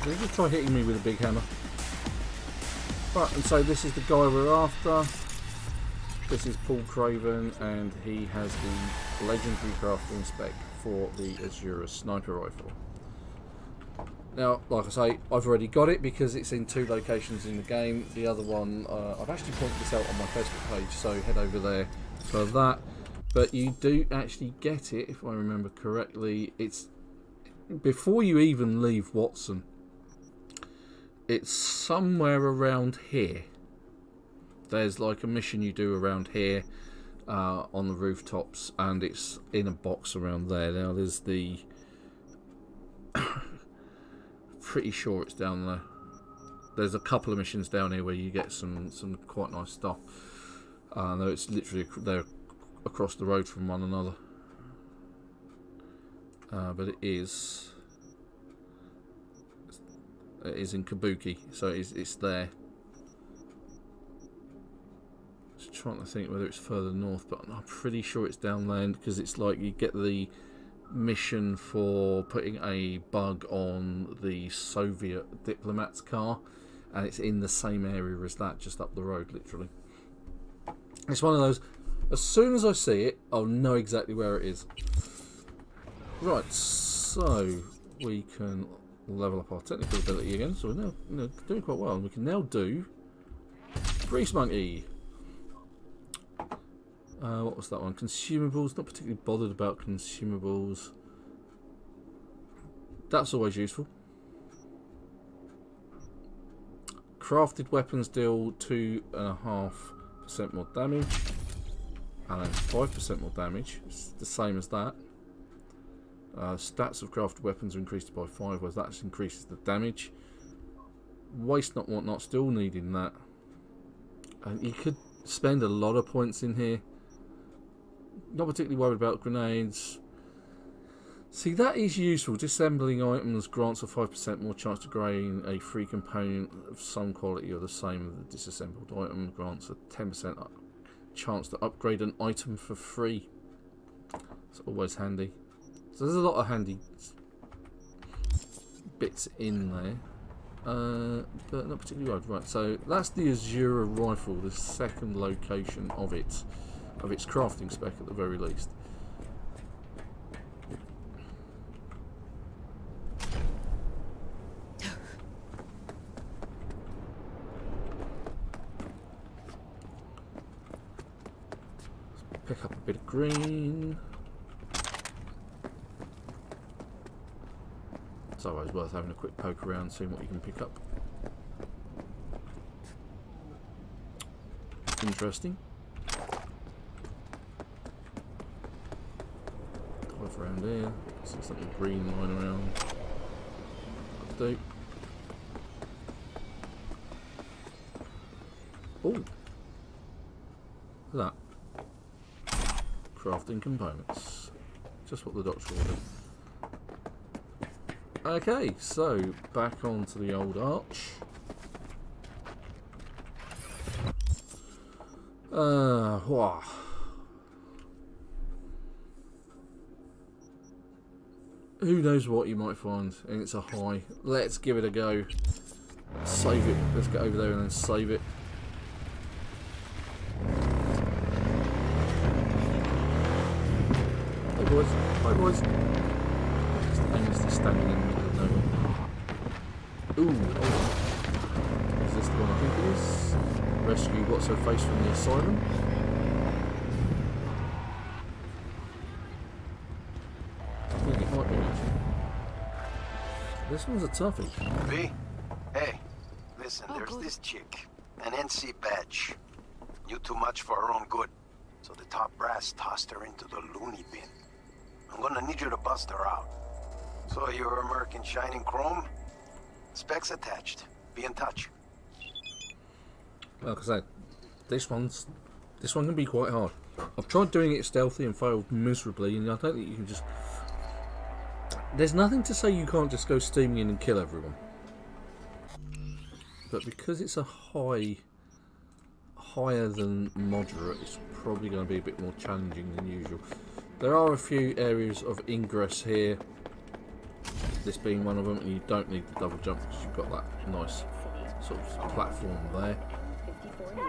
They just try hitting me with a big hammer. Right, and so this is the guy we're after. This is Paul Craven, and he has the legendary crafting spec for the Azura sniper rifle. Now, like I say, I've already got it because it's in 2 locations in the game. The other one, I've actually pointed this out on my Facebook page, so head over there for that. But you do actually get it, if I remember correctly. It's before you even leave Watson. It's somewhere around here. There's like a mission you do around here on the rooftops, and it's in a box around there. Now there's the pretty sure it's down there. There's a couple of missions down here where you get some quite nice stuff. Though it's literally they're across the road from one another. But it is in Kabuki, so it's there. Just trying to think whether it's further north, but I'm pretty sure it's down there because it's like you get the mission for putting a bug on the Soviet diplomat's car, and it's in the same area as that, just up the road, literally. It's one of those, as soon as I see it, I'll know exactly where it is. Right, so we can level up our technical ability again, so we're now doing quite well, and we can now do Grease Monkey. What was that one? Consumables. Not particularly bothered about consumables. That's always useful. Crafted weapons deal 2.5% more damage, and then 5% more damage. It's the same as that. Stats of crafted weapons are increased by 5, whereas that increases the damage. Waste not, whatnot, still needing that. And you could spend a lot of points in here. Not particularly worried about grenades. See, that is useful. Disassembling items grants a 5% more chance to gain a free component of some quality or the same as the disassembled item. Grants a 10% chance to upgrade an item for free. It's always handy. So there's a lot of handy bits in there, but not particularly worried. Right, so that's the Azura rifle, the second location of its crafting spec at the very least. Let's pick up a bit of green. It's always worth having a quick poke around, seeing what you can pick up. Interesting. Dive around here. See something green lying around. Update. Oh! Look at that. Crafting components. Just what the doctor ordered. Okay, so back onto the old arch. Wow. Who knows what you might find, and it's a high. Let's give it a go. Save it. Let's get over there and then save it. Hey boys. Hi boys. It's the aim is just standing in the middle of nowhere. Ooh, hold on. Is this the one I think it is? Rescue what's her face from the asylum. I think it might be actually. This one's a toughie. V? Hey, listen, there's this chick. An NC badge. Knew too much for her own good. So the top brass tossed her into the loony bin. I'm gonna need you to bust her out. So you're American Shining Chrome? Specs attached. Be in touch. Like I said, this one can be quite hard. I've tried doing it stealthy and failed miserably, and I don't think you can just... There's nothing to say you can't just go steaming in and kill everyone. But because it's a higher than moderate, it's probably going to be a bit more challenging than usual. There are a few areas of ingress here, this being one of them, and you don't need the double jump because you've got that nice sort of platform there.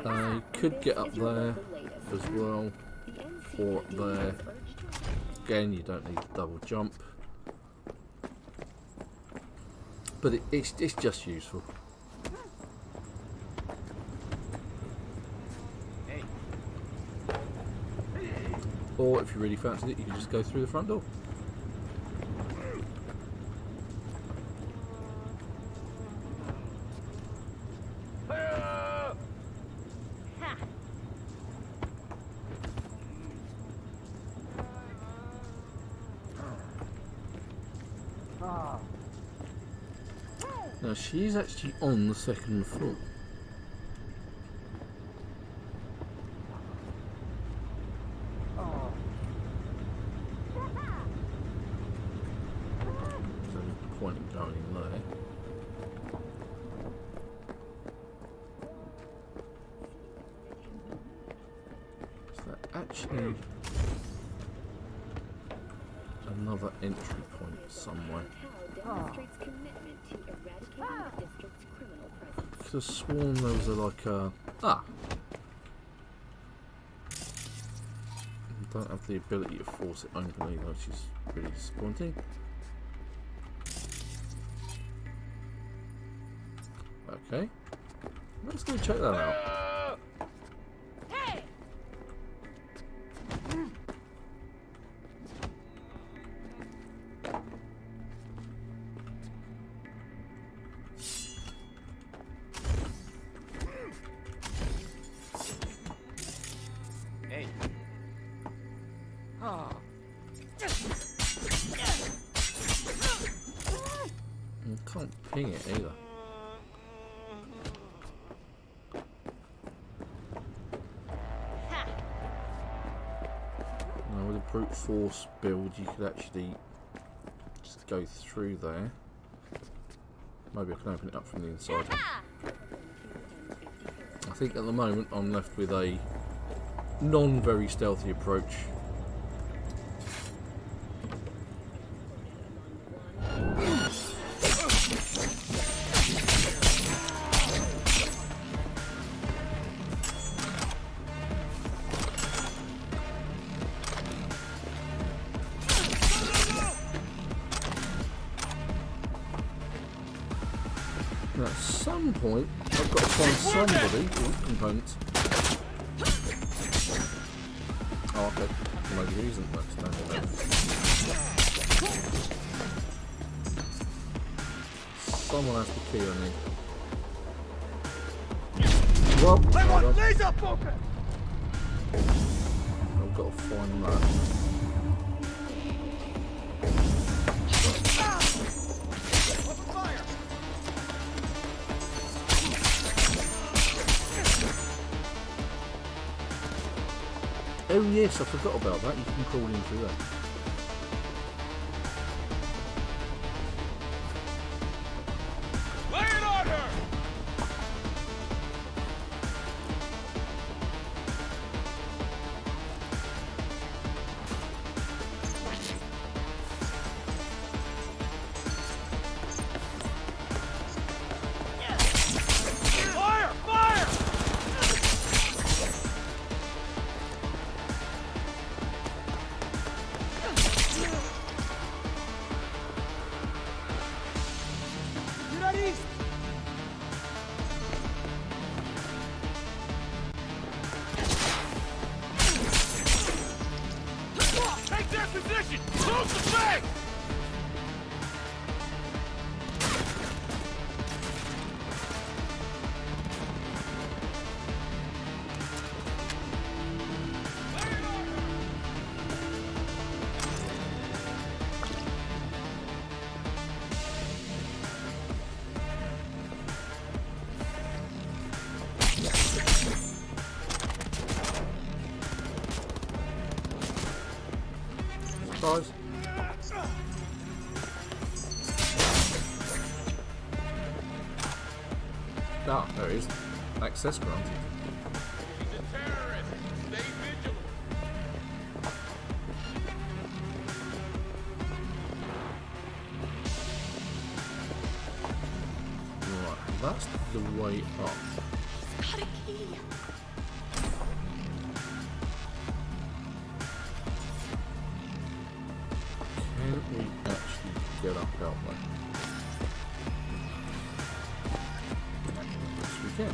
You could get up there as well, or up there. Again, you don't need the double jump, but it's just useful. Or if you really fancied it, you can just go through the front door. Now she's actually on the second floor. So no point in going in there. Is that actually another entry point somewhere? I could have sworn there was like a... I don't have the ability to force it open either, which is really disappointing. Okay, let's go check that out. Hey! Hey. Oh. I can't ping it either. Now with a brute force build you could actually just go through there. Maybe I can open it up from the inside. I think at the moment I'm left with a non-very stealthy approach. Now at some point I've got to find somebody. Ooh, components. Oh, okay. Maybe there isn't much standing there. Someone has the key on me. Well, I want laser focus! I've got to find that. Oh yes, I forgot about that. You can crawl in through that. Lay it on her! Self-defense! Guys. Ah, there he is. Access granted. He's a terrorist. Stay vigilant. Right, that's the way up. He's got a key. Can we actually get up that way? Yes, we can.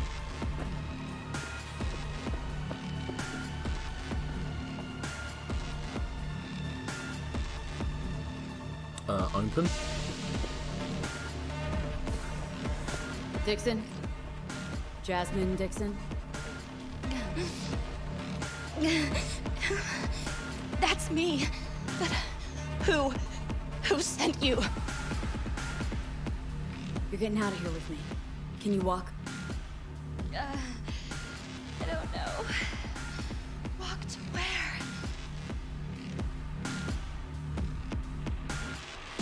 Open. Dixon? Jasmine Dixon? That's me. But who sent you? You're getting out of here with me. Can you walk? I don't know. Walk to where?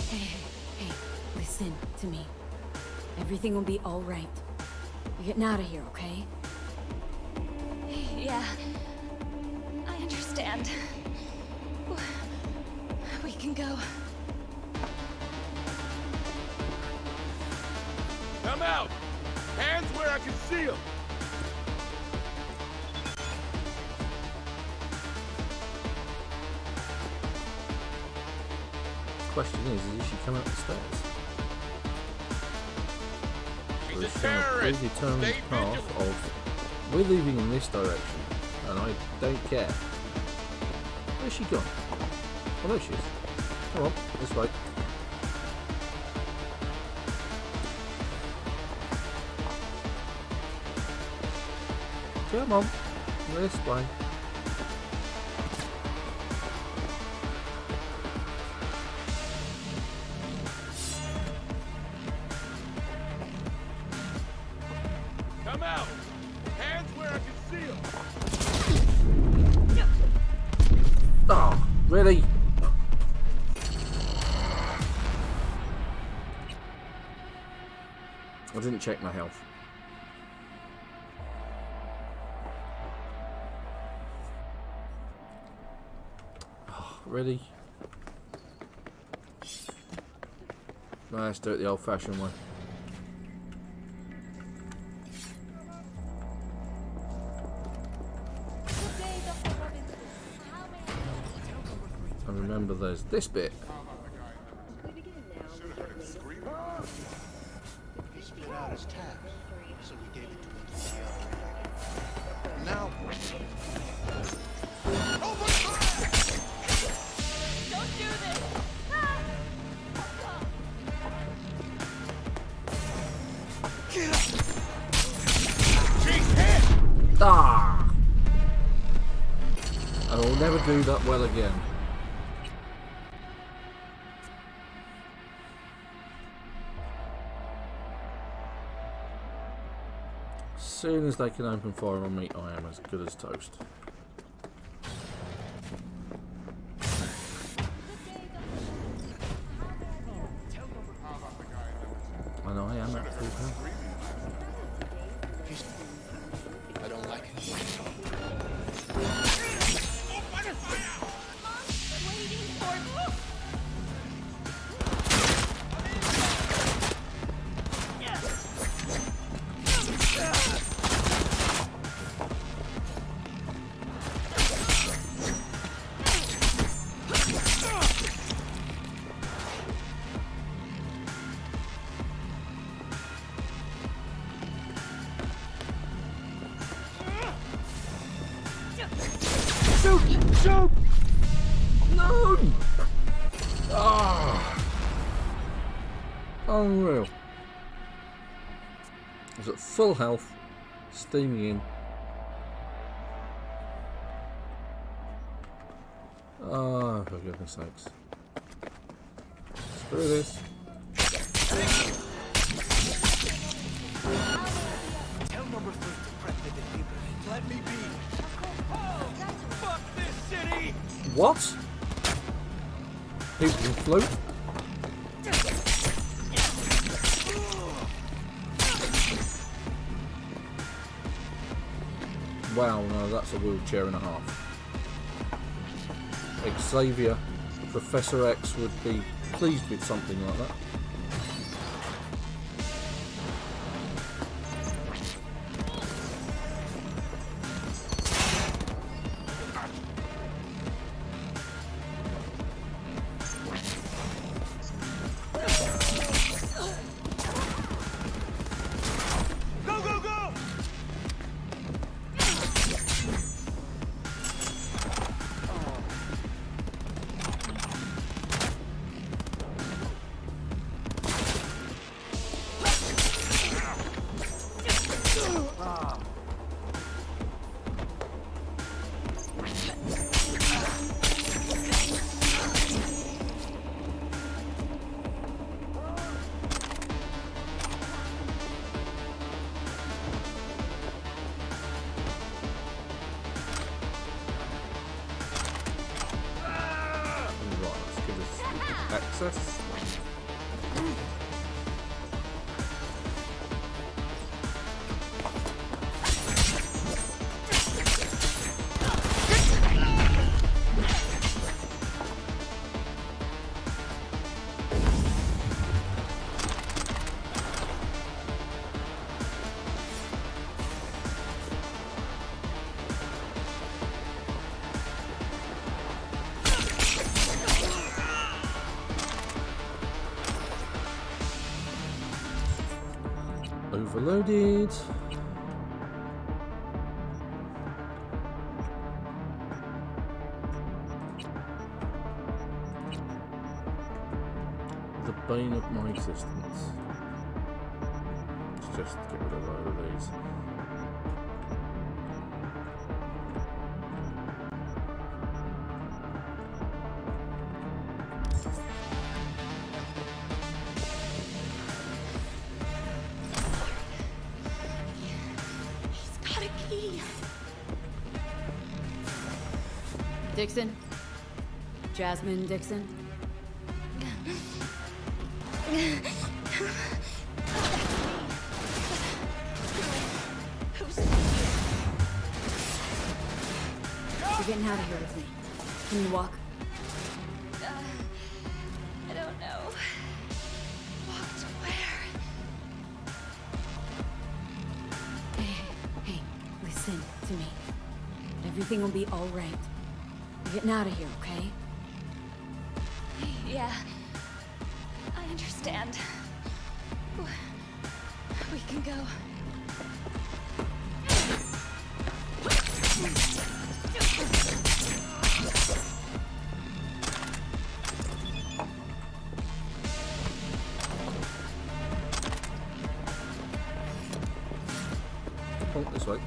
Hey, listen to me. Everything will be all right. You're getting out of here, okay? Yeah. I understand. We can go. Come out! Hands where I can see them! Question is she come up the stairs? She's We're a on a terrorist! predetermined Stay path vigilant! of we're leaving in this direction, and I don't care. Where's she gone? Oh, there she is. Come on, this way. Come on, this way. Come out! Hands where I can see them! Oh, really? I didn't check my health. Oh, really? No, let's do it the old-fashioned way. I remember there's this bit. He split out his tabs, so we gave it to him to the other. Now, Don't do this! Ah! I will never do that well again. As soon as they can open fire on me, I am as good as toast. And I am at full health. I don't like it. Waiting for me! Shoot! Shoot! No! Unreal. He's at full health, steaming in. Oh, for goodness sakes. Screw this. Tell number 3 to prep the defibrillator. Let me be. Fuck this city! What? People can float? Wow, no, that's a wheelchair and a half. Xavier, Professor X would be pleased with something like that. Go, go, go! Access. Overloaded. The bane of my existence. Let's just get rid of a load of these. Dixon? Jasmine Dixon? You're getting out of here with me. Can you walk? I don't know. Walk to where? Hey, listen to me. Everything will be all right. You're getting out of here, okay? Yeah. I understand. We can go. Oh, this way.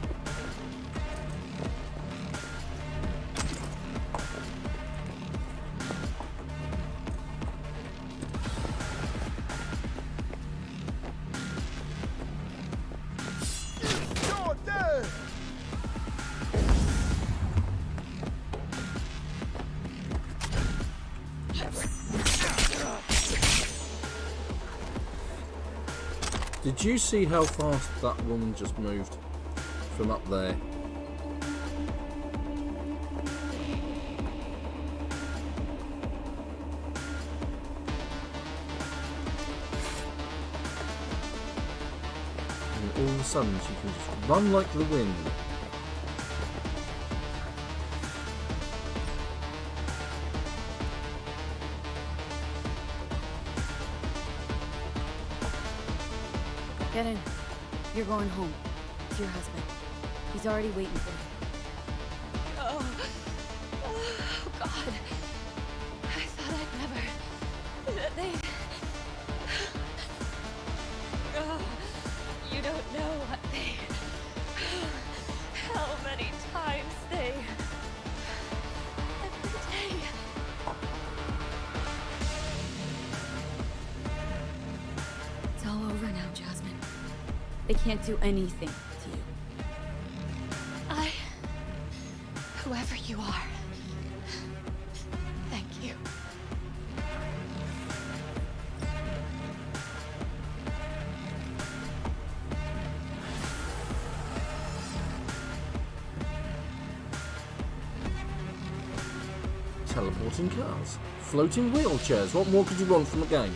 Did you see how fast that woman just moved from up there? And all of a sudden she can just run like the wind. Get in. You're going home. To your husband. He's already waiting for you. Oh, God. I thought I'd never... You don't know what they... How many times they... Every day. It's all over now, Jasmine. They can't do anything to you. Whoever you are, thank you. Teleporting cars, floating wheelchairs. What more could you want from a game?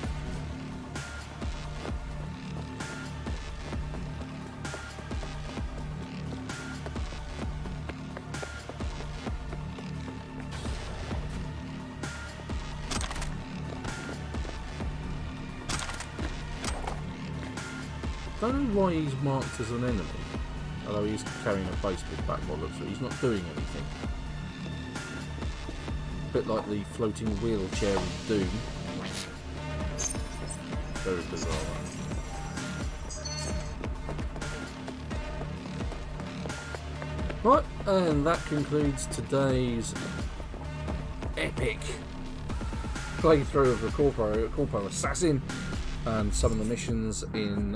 Don't know why he's marked as an enemy, although he's carrying a baseball bat by the looks of it. He's not doing anything. A bit like the floating wheelchair of Doom. Very bizarre. Right, and that concludes today's epic playthrough of the Corpo Assassin. And some of the missions in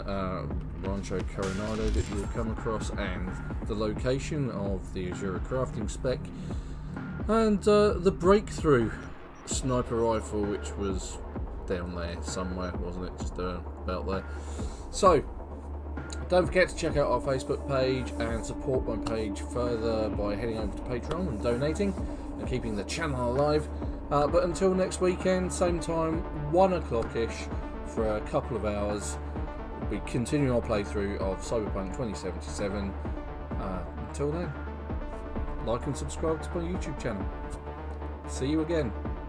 Rancho, Coronado that you'll come across, and the location of the Azura crafting spec, and the breakthrough sniper rifle, which was down there somewhere, wasn't it? Just about there. So, don't forget to check out our Facebook page and support my page further by heading over to Patreon and donating and keeping the channel alive. But until next weekend, same time, 1 o'clock-ish, for a couple of hours, we continue our playthrough of Cyberpunk 2077. Until then, like and subscribe to my YouTube channel. See you again.